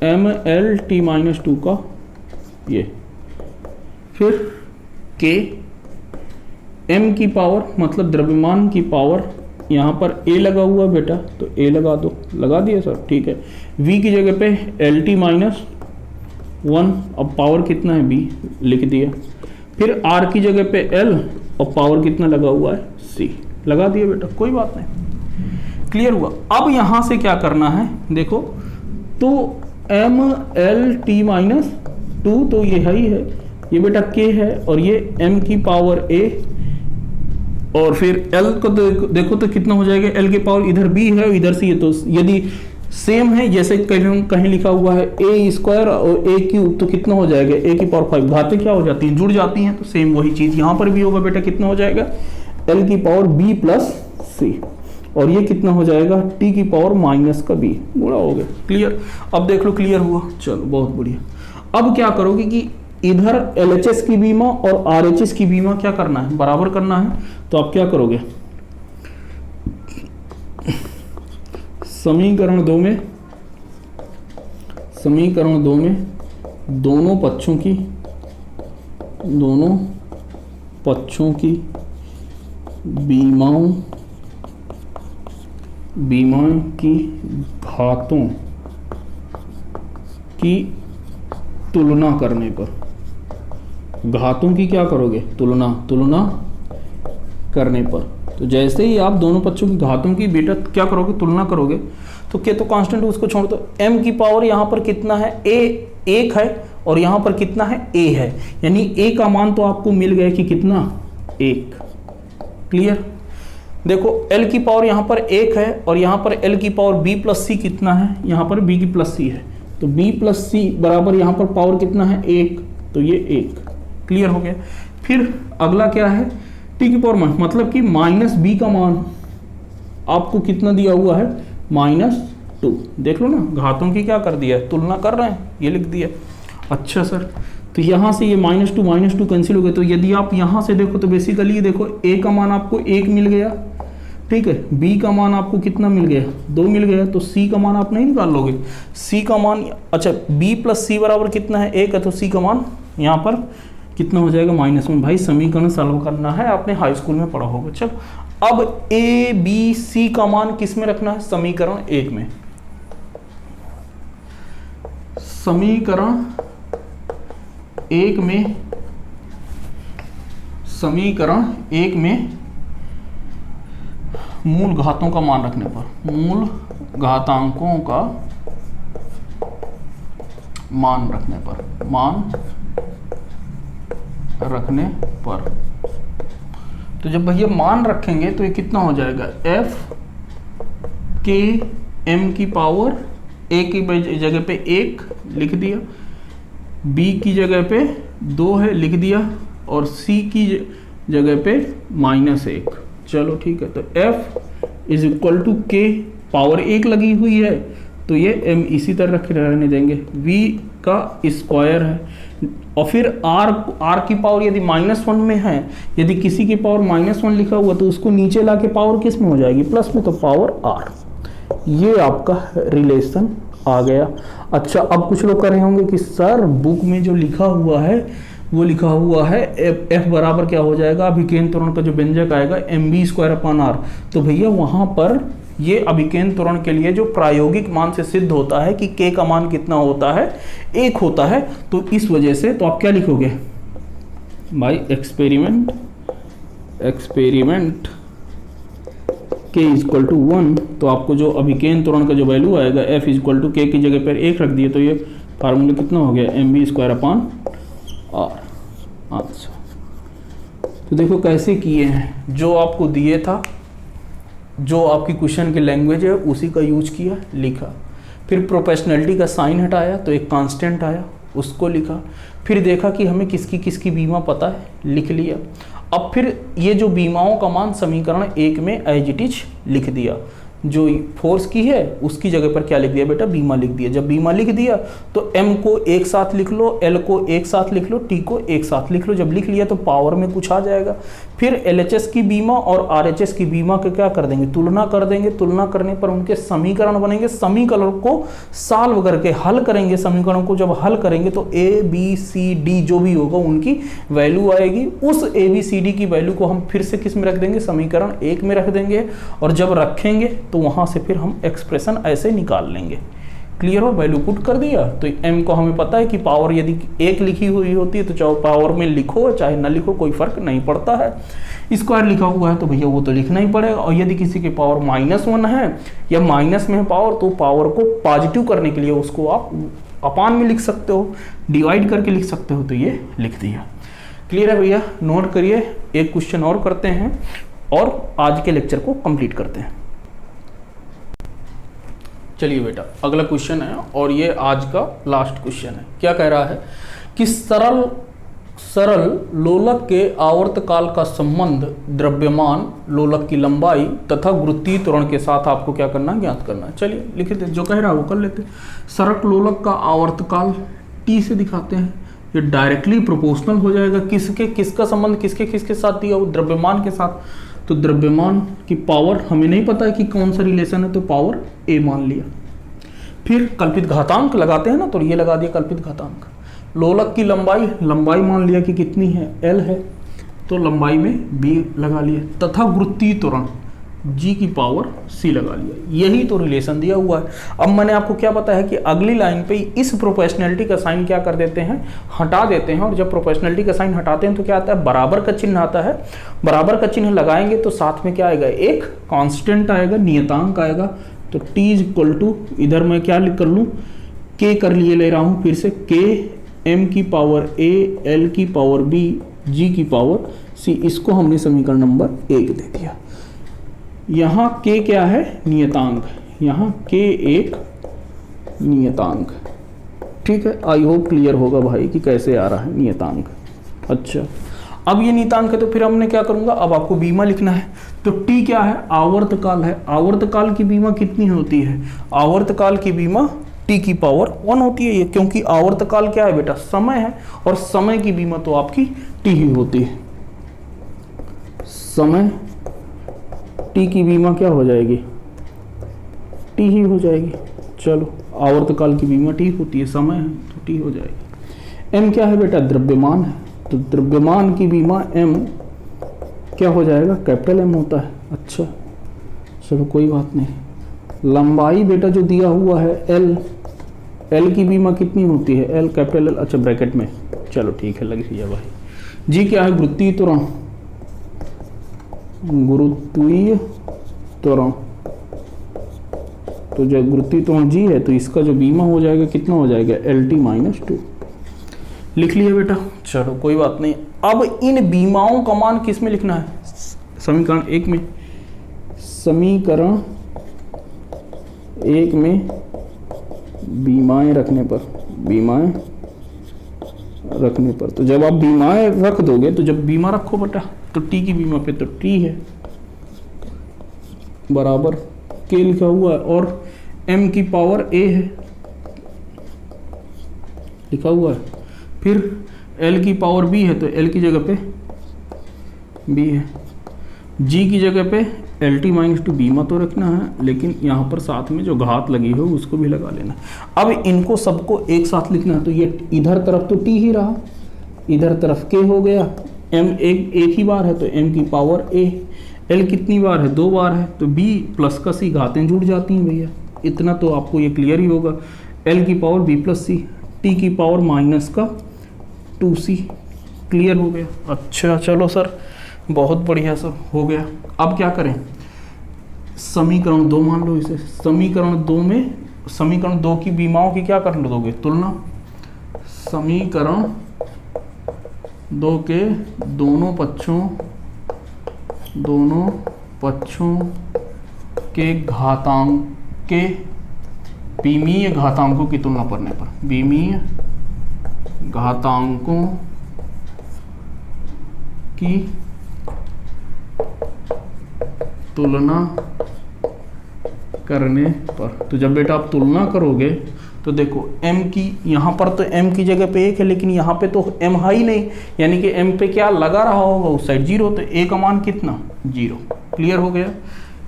MLT-2 का ये, फिर K, m की पावर मतलब द्रव्यमान की पावर, यहाँ पर a लगा हुआ बेटा तो a लगा दो, लगा दिया सर, ठीक है। v की जगह पे LT-1, अब पावर कितना है b लिख दिया, फिर r की जगह पे l और पावर कितना लगा हुआ है c, लगा दिया बेटा, कोई बात नहीं। क्लियर हुआ। अब यहाँ से क्या करना है देखो, तो MLT-2 तो ये ही है, ये बेटा k है, और ये m की पावर a, और फिर L को देखो तो कितना हो जाएगा, L की पावर इधर B है इधर C है, तो यदि सेम है जैसे कहीं लिखा हुआ है ए स्क्वायर और ए क्यूब, तो कितना हो जाएगा ए की पावर 5, घातें क्या हो जाती हैं, जुड़ जाती हैं। तो सेम वही चीज यहाँ पर भी होगा बेटा, कितना हो जाएगा एल की पावर बी प्लस सी, और ये कितना हो जाएगा टी की पावर माइनस का बी, गुणा हो गया। क्लियर, अब देख लो क्लियर हुआ, चलो बहुत बढ़िया। अब क्या करोगे कि इधर LHS की बीमा और RHS की बीमा क्या करना है, बराबर करना है। तो आप क्या करोगे, समीकरण दो में दोनों पक्षों की बीमाओं की घातों की तुलना करने पर, घातों की क्या करोगे, तुलना करने पर। तो जैसे ही आप दोनों पक्षों की घातों की बेटा क्या करोगे, तुलना करोगे, तो के तो कांस्टेंट उसको छोड़ दो, m की पावर यहाँ पर कितना है a 1 है और यहाँ पर कितना है a है, यानी a का मान तो आपको मिल गया कि कितना 1। क्लियर, देखो l की पावर यहाँ पर 1 है और यहाँ पर l की पावर b प्लस सी कितना है, यहाँ पर b की प्लस सी है, तो b प्लस सी बराबर यहाँ पर पावर कितना है 1, तो ये 1। क्लियर हो गया। फिर अगला क्या है, t की पावर मतलब कि माइनस b का मान आपको कितना दिया हुआ है -2। देख लो ना, घातों की क्या कर दिया है, तुलना कर रहे हैं, ये लिख दिया। अच्छा सर, तो यहाँ से ये -2 कैंसिल हो गया, तो यदि आप यहाँ से देखो तो बेसिकली देखो a का मान आपको 1 मिल गया, ठीक है, b का मान आपको कितना मिल गया 2 मिल गया, तो c का मान आप नहीं निकाल लोगे, c का मान, अच्छा b प्लस सी बराबर कितना है 1 है, तो c का मान यहाँ पर कितना हो जाएगा -1। भाई समीकरण सॉल्व करना है, आपने हाई स्कूल में पढ़ा होगा। चलो अब a b c का मान किस में रखना है, समीकरण 1 में। समीकरण 1 में मूल घातों का मान रखने पर, मूल घातांकों का मान रखने पर, तो जब भैया मान रखेंगे तो ये कितना हो जाएगा f के m की पावर a की जगह पे 1 लिख दिया, b की जगह पे 2 है लिख दिया, और c की जगह पे -1। चलो ठीक है, तो f is equal to k, power 1 लगी हुई है तो ये m इसी तरह रहने देंगे, v का स्क्वायर है, और फिर r की पावर यदि -1 में है, यदि किसी की पावर -1 लिखा हुआ तो उसको नीचे लाके पावर किस में हो जाएगी, प्लस में, तो पावर r। ये आपका रिलेशन आ गया। अच्छा, अब कुछ लोग कह रहे होंगे कि सर बुक में जो लिखा हुआ है वो लिखा हुआ है f बराबर क्या हो जाएगा, अभिकेंद्र त्वरण का जो व्यंजक आएगा mv²/r। तो भैया वहां पर ये अभिकेंद्र त्वरण के लिए जो प्रायोगिक मान से सिद्ध होता है कि k का मान कितना होता है, 1 होता है, तो इस वजह से तो आप क्या लिखोगे भाई, एक्सपेरिमेंट k इक्वल टू 1, तो आपको जो अभिकेंद्र त्वरण का जो वैल्यू आएगा f इक्वल टू k की जगह पर 1 रख दिए, तो ये फार्मूला कितना हो गया mv²/r। अच्छा, तो देखो कैसे किए हैं, जो आपको दिए था, जो आपकी क्वेश्चन की लैंग्वेज है उसी का यूज किया, लिखा, फिर प्रोपोर्शनैलिटी का साइन हटाया तो एक कांस्टेंट आया, उसको लिखा, फिर देखा कि हमें किसकी किसकी बीमा पता है, लिख लिया। अब फिर ये जो बीमाओं का मान समीकरण 1 में एज इट इज लिख दिया, जो फोर्स की है उसकी जगह पर क्या लिख दिया बेटा, बीमा लिख दिया। जब बीमा लिख दिया तो m को एक साथ लिख लो, l को एक साथ लिख लो, t को एक साथ लिख लो। जब लिख लिया तो पावर में कुछ आ जाएगा। फिर LHS की बीमा और RHS की बीमा के क्या कर देंगे, तुलना कर देंगे। तुलना करने पर उनके समीकरण बनेंगे, समीकरण को सॉल्व करके हल करेंगे। समीकरण को जब हल करेंगे तो a b c d जो भी होगा उनकी वैल्यू आएगी। उस a b c d की वैल्यू को हम फिर से किस में रख देंगे, समीकरण 1 में रख देंगे, और जब रखेंगे तो वहां से फिर हम एक्सप्रेशन ऐसे निकाल लेंगे। क्लियर हो, वैल्यू पुट कर दिया तो m को हमें पता है कि पावर यदि 1 लिखी हुई होती है तो चाहे पावर में लिखो चाहे ना लिखो कोई फर्क नहीं पड़ता है। स्क्वायर लिखा हुआ है तो भैया वो तो लिखना ही पड़ेगा। और यदि किसी की पावर -1 है या माइनस में है पावर, तो पावर को पॉजिटिव करने के लिए उसको आप अपान में लिख सकते हो, डिवाइड करके लिख सकते हो, तो ये लिख दिया। क्लियर है भैया, नोट करिए। एक क्वेश्चन और करते हैं और आज के लेक्चर को कंप्लीट करते हैं। चलिए बेटा अगला क्वेश्चन है और ये आज का लास्ट क्वेश्चन है। क्या कह रहा है कि सरल लोलक के आवर्तकाल का संबंध द्रव्यमान लोलक की लंबाई तथा गुरुत्वीय त्वरण के साथ आपको क्या करना है, ज्ञात करना है। चलिए लिख लेते, जो कह रहा है वो कर लेते। सरल लोलक का आवर्तकाल टी से दिखाते हैं, ये डायरेक्टली प्रोपोर्शनल हो जाएगा। किसका संबंध किसके साथ दिया, वो द्रव्यमान के साथ। तो द्रव्यमान की पावर हमें नहीं पता है कि कौन सा रिलेशन है, तो पावर ए मान लिया। फिर कल्पित घातांक लगाते हैं ना, तो ये लगा दिया कल्पित घातांक। लोलक की लंबाई मान लिया कि कितनी है, एल है, तो लंबाई में बी लगा लिया, तथा गुरुत्वीय त्वरण जी की पावर सी लगा लिया। यही तो रिलेशन दिया हुआ है। अब मैंने आपको क्या बताया कि अगली लाइन पे इस प्रोपोर्शनैलिटी का साइन क्या कर देते हैं, हटा देते हैं। और जब प्रोपोर्शनैलिटी का साइन हटाते हैं तो क्या आता है, बराबर का चिन्ह आता है। बराबर का चिन्ह लगाएंगे तो साथ में क्या आएगा, एक कांस्टेंट आएगा, नियतांक आएगा। तो टी इज इक्वल टू, इधर मैं क्या कर लूँ, के कर लिए ले रहा हूँ फिर से, के एम की पावर ए, एल की पावर बी, जी की पावर सी। इसको हमने समीकरण नंबर 1 दे दिया। यहाँ के क्या है, नियतांक, यहाँ के एक नियतांक। ठीक है, आई होप क्लियर होगा भाई कि कैसे आ रहा है नियतांक। अच्छा, अब ये नियतांक है तो फिर हमने क्या करूँगा, अब आपको बीमा लिखना है। तो टी क्या है, आवर्तकाल है। आवर्तकाल की बीमा कितनी होती है, आवर्तकाल की बीमा टी की पावर 1 होती है। ये क्योंकि आवर्तकाल क्या है बेटा, समय है, और समय की बीमा तो आपकी टी ही होती है। समय टी की बीमा क्या हो जाएगी, टी ही हो जाएगी। चलो, आवर्तकाल की बीमा टी होती है, समय है तो टी हो जाएगी। एम क्या है बेटा, द्रव्यमान है, तो द्रव्यमान की बीमा एम क्या हो जाएगा, कैपिटल एम होता है। अच्छा चलो कोई बात नहीं। लंबाई बेटा जो दिया हुआ है एल, एल की बीमा कितनी होती है, एल कैपिटल एल, अच्छा ब्रैकेट में, चलो ठीक है लग रही है भाई। जी क्या है, गुरुत्वीय त्वरण, गुरुत्वीय त्वरण। तो जब गुरुत्वीय त्वरण जी है तो इसका जो बीमा हो जाएगा कितना हो जाएगा, एल टी माइनस 2। लिख लिया बेटा, चलो कोई बात नहीं। अब इन बीमाओं का मान किस में लिखना है, समीकरण 1 में। समीकरण 1 में बीमाएं रखने पर, तो जब आप बीमाएं रख दोगे, तो जब बीमा रखो बेटा तो टी की बीमा पे तो टी है बराबर के लिखा हुआ है, और एम की पावर ए है लिखा हुआ है। फिर एल की पावर बी है, तो एल की जगह पे बी है। जी की जगह पे एल टी माइनस 2 बीमा तो रखना है, लेकिन यहाँ पर साथ में जो घात लगी हो उसको भी लगा लेना। अब इनको सबको एक साथ लिखना है, तो ये इधर तरफ तो टी ही रहा, इधर तरफ के हो गया। एम एक ही बार है तो एम की पावर ए, एल कितनी बार है, 2 बार है, तो बी प्लस का सी, घातें जुड़ जाती हैं भैया। इतना तो आपको ये क्लियर ही होगा। एल की पावर बी प्लस सी, टी की पावर माइनस का 2c, क्लियर हो गया। अच्छा चलो सर, बहुत बढ़िया सर, हो गया। अब क्या करें, समीकरण 2 मान लो इसे। समीकरण 2 की बीमाओं की क्या कर दोगे, तुलना। समीकरण 2 के दोनों पक्षों के घातांक के बीमीय घातांकों की तुलना करने पर, बीमीय घातांकों की तुलना करने पर, तो जब बेटा आप तुलना करोगे तो देखो m की, यहाँ पर तो m की जगह पे 1 है, लेकिन यहाँ पे तो m है ही नहीं, यानी कि m पे क्या लगा रहा होगा उस साइड 0, तो a का मान कितना, 0। क्लियर हो गया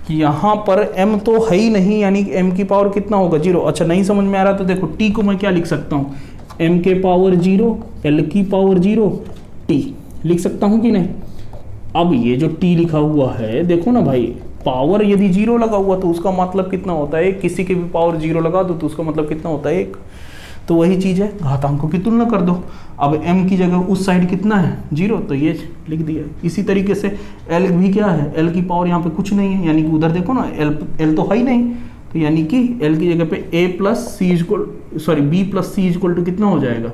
कि यहाँ पर m तो है ही नहीं, यानी कि m की पावर कितना होगा, 0। अच्छा नहीं समझ में आ रहा तो देखो t को मैं क्या लिख सकता हूँ, m के पावर 0, l की पावर 0, t लिख सकता हूँ कि नहीं। अब ये जो t लिखा हुआ है, देखो ना भाई, पावर यदि 0 लगा हुआ तो उसका मतलब कितना होता है, किसी के भी पावर 0 लगा दो तो उसका मतलब कितना होता है, 1। तो वही चीज़ है, घातांकों की तुलना कर दो। अब m की जगह उस साइड कितना है, 0, तो ये लिख दिया। इसी तरीके से l भी क्या है, l की पावर यहाँ पे कुछ नहीं है, यानी कि उधर देखो ना l तो है ही नहीं, तो यानी कि l की जगह पे b plus C equal to कितना हो जाएगा,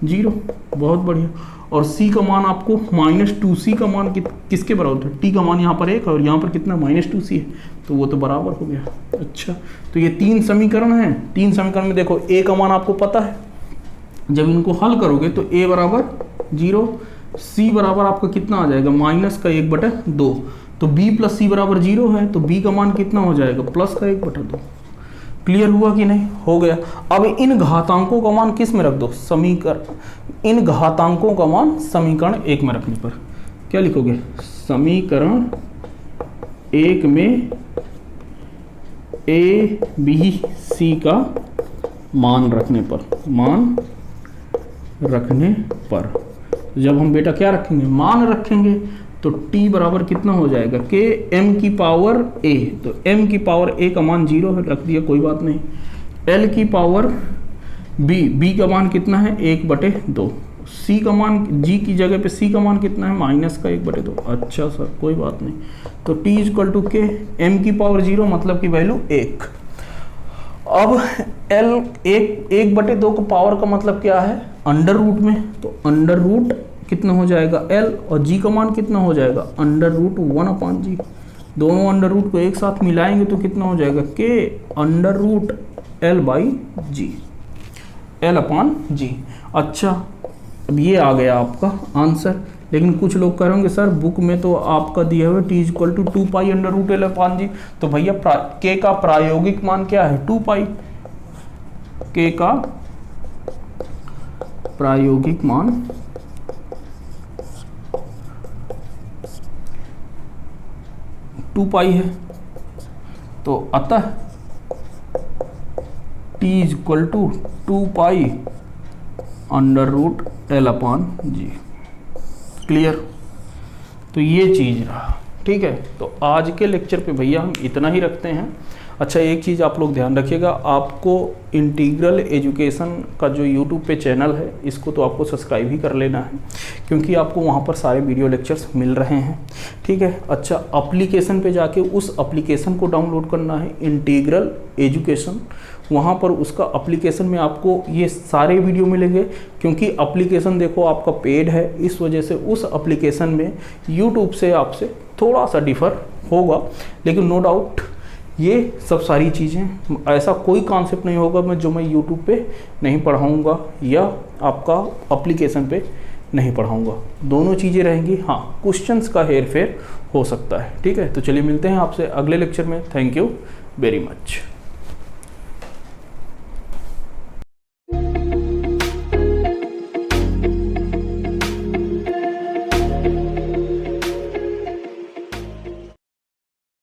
0। बहुत बढ़िया। और c का मान आपको -2c का मान किसके बराबर है, t का मान यहाँ पर 1 और यहाँ पर कितना -2c है, तो वो तो बराबर हो गया। अच्छा, तो ये 3 समीकरण हैं। 3 समीकरण में देखो a का मान आपको पता है, जब इनको हल करोगे तो a बराबर 0, c बराबर आपका कितना आ जाएगा -1/2, तो b + c बराबर 0 है, तो b का मान कितना हो जाएगा +1/2। क्लियर हुआ कि नहीं, हो गया। अब इन घातांकों का मान किस में रख दो, इन घातांकों का मान समीकरण 1 में रखने पर क्या लिखोगे, समीकरण 1 में a b c का मान रखने पर जब हम बेटा क्या रखेंगे, मान रखेंगे, तो t बराबर कितना हो जाएगा k m की पावर a, तो m की पावर a का मान 0 है, रख दिया कोई बात नहीं। l की पावर b का मान कितना है 1/2, c का मान g की जगह पे c का मान कितना है -1/2। अच्छा सर कोई बात नहीं, तो t = k, m की पावर 0 मतलब की वैल्यू 1। अब l 1/2 को पावर का मतलब क्या है, अंडर रूट में, तो अंडर रूट कितना हो जाएगा l, और g का मान कितना हो जाएगा √1/g। दोनों अंडर रूट को एक साथ मिलाएंगे तो कितना हो जाएगा k √l/g, l/g। अच्छा, अब ये आ गया आपका आंसर। लेकिन कुछ लोग कह रहे होंगे सर बुक में तो आपका दिया हुआ t = 2π √l/g, तो भैया k का प्रायोगिक मान क्या है 2π, k का प्रायोगिक मान 2π है, तो अतः t = 2π √l/g। क्लियर, तो ये चीज़ रहा। ठीक है, तो आज के लेक्चर पे भैया हम इतना ही रखते हैं। अच्छा, एक चीज़ आप लोग ध्यान रखिएगा, आपको इंटीग्रल एजुकेशन का जो यूट्यूब पे चैनल है इसको तो आपको सब्सक्राइब ही कर लेना है, क्योंकि आपको वहाँ पर सारे वीडियो लेक्चर्स मिल रहे हैं। ठीक है, अच्छा, एप्लीकेशन पे जाके उस एप्लीकेशन को डाउनलोड करना है, इंटीग्रल एजुकेशन। वहाँ पर उसका एप्लीकेशन में आपको ये सारे वीडियो मिलेंगे, क्योंकि एप्लीकेशन देखो आपका पेड है, इस वजह से उस एप्लीकेशन में यूट्यूब से आपसे थोड़ा सा डिफ़र होगा, लेकिन नो डाउट ये सब सारी चीज़ें, ऐसा कोई कॉन्सेप्ट नहीं होगा जो मैं यूट्यूब पे नहीं पढ़ाऊँगा या आपका एप्लीकेशन पे नहीं पढ़ाऊँगा। दोनों चीज़ें रहेंगी। हाँ, क्वेश्चंस का हेर फेर हो सकता है। ठीक है, तो चलिए मिलते हैं आपसे अगले लेक्चर में। Thank you very much.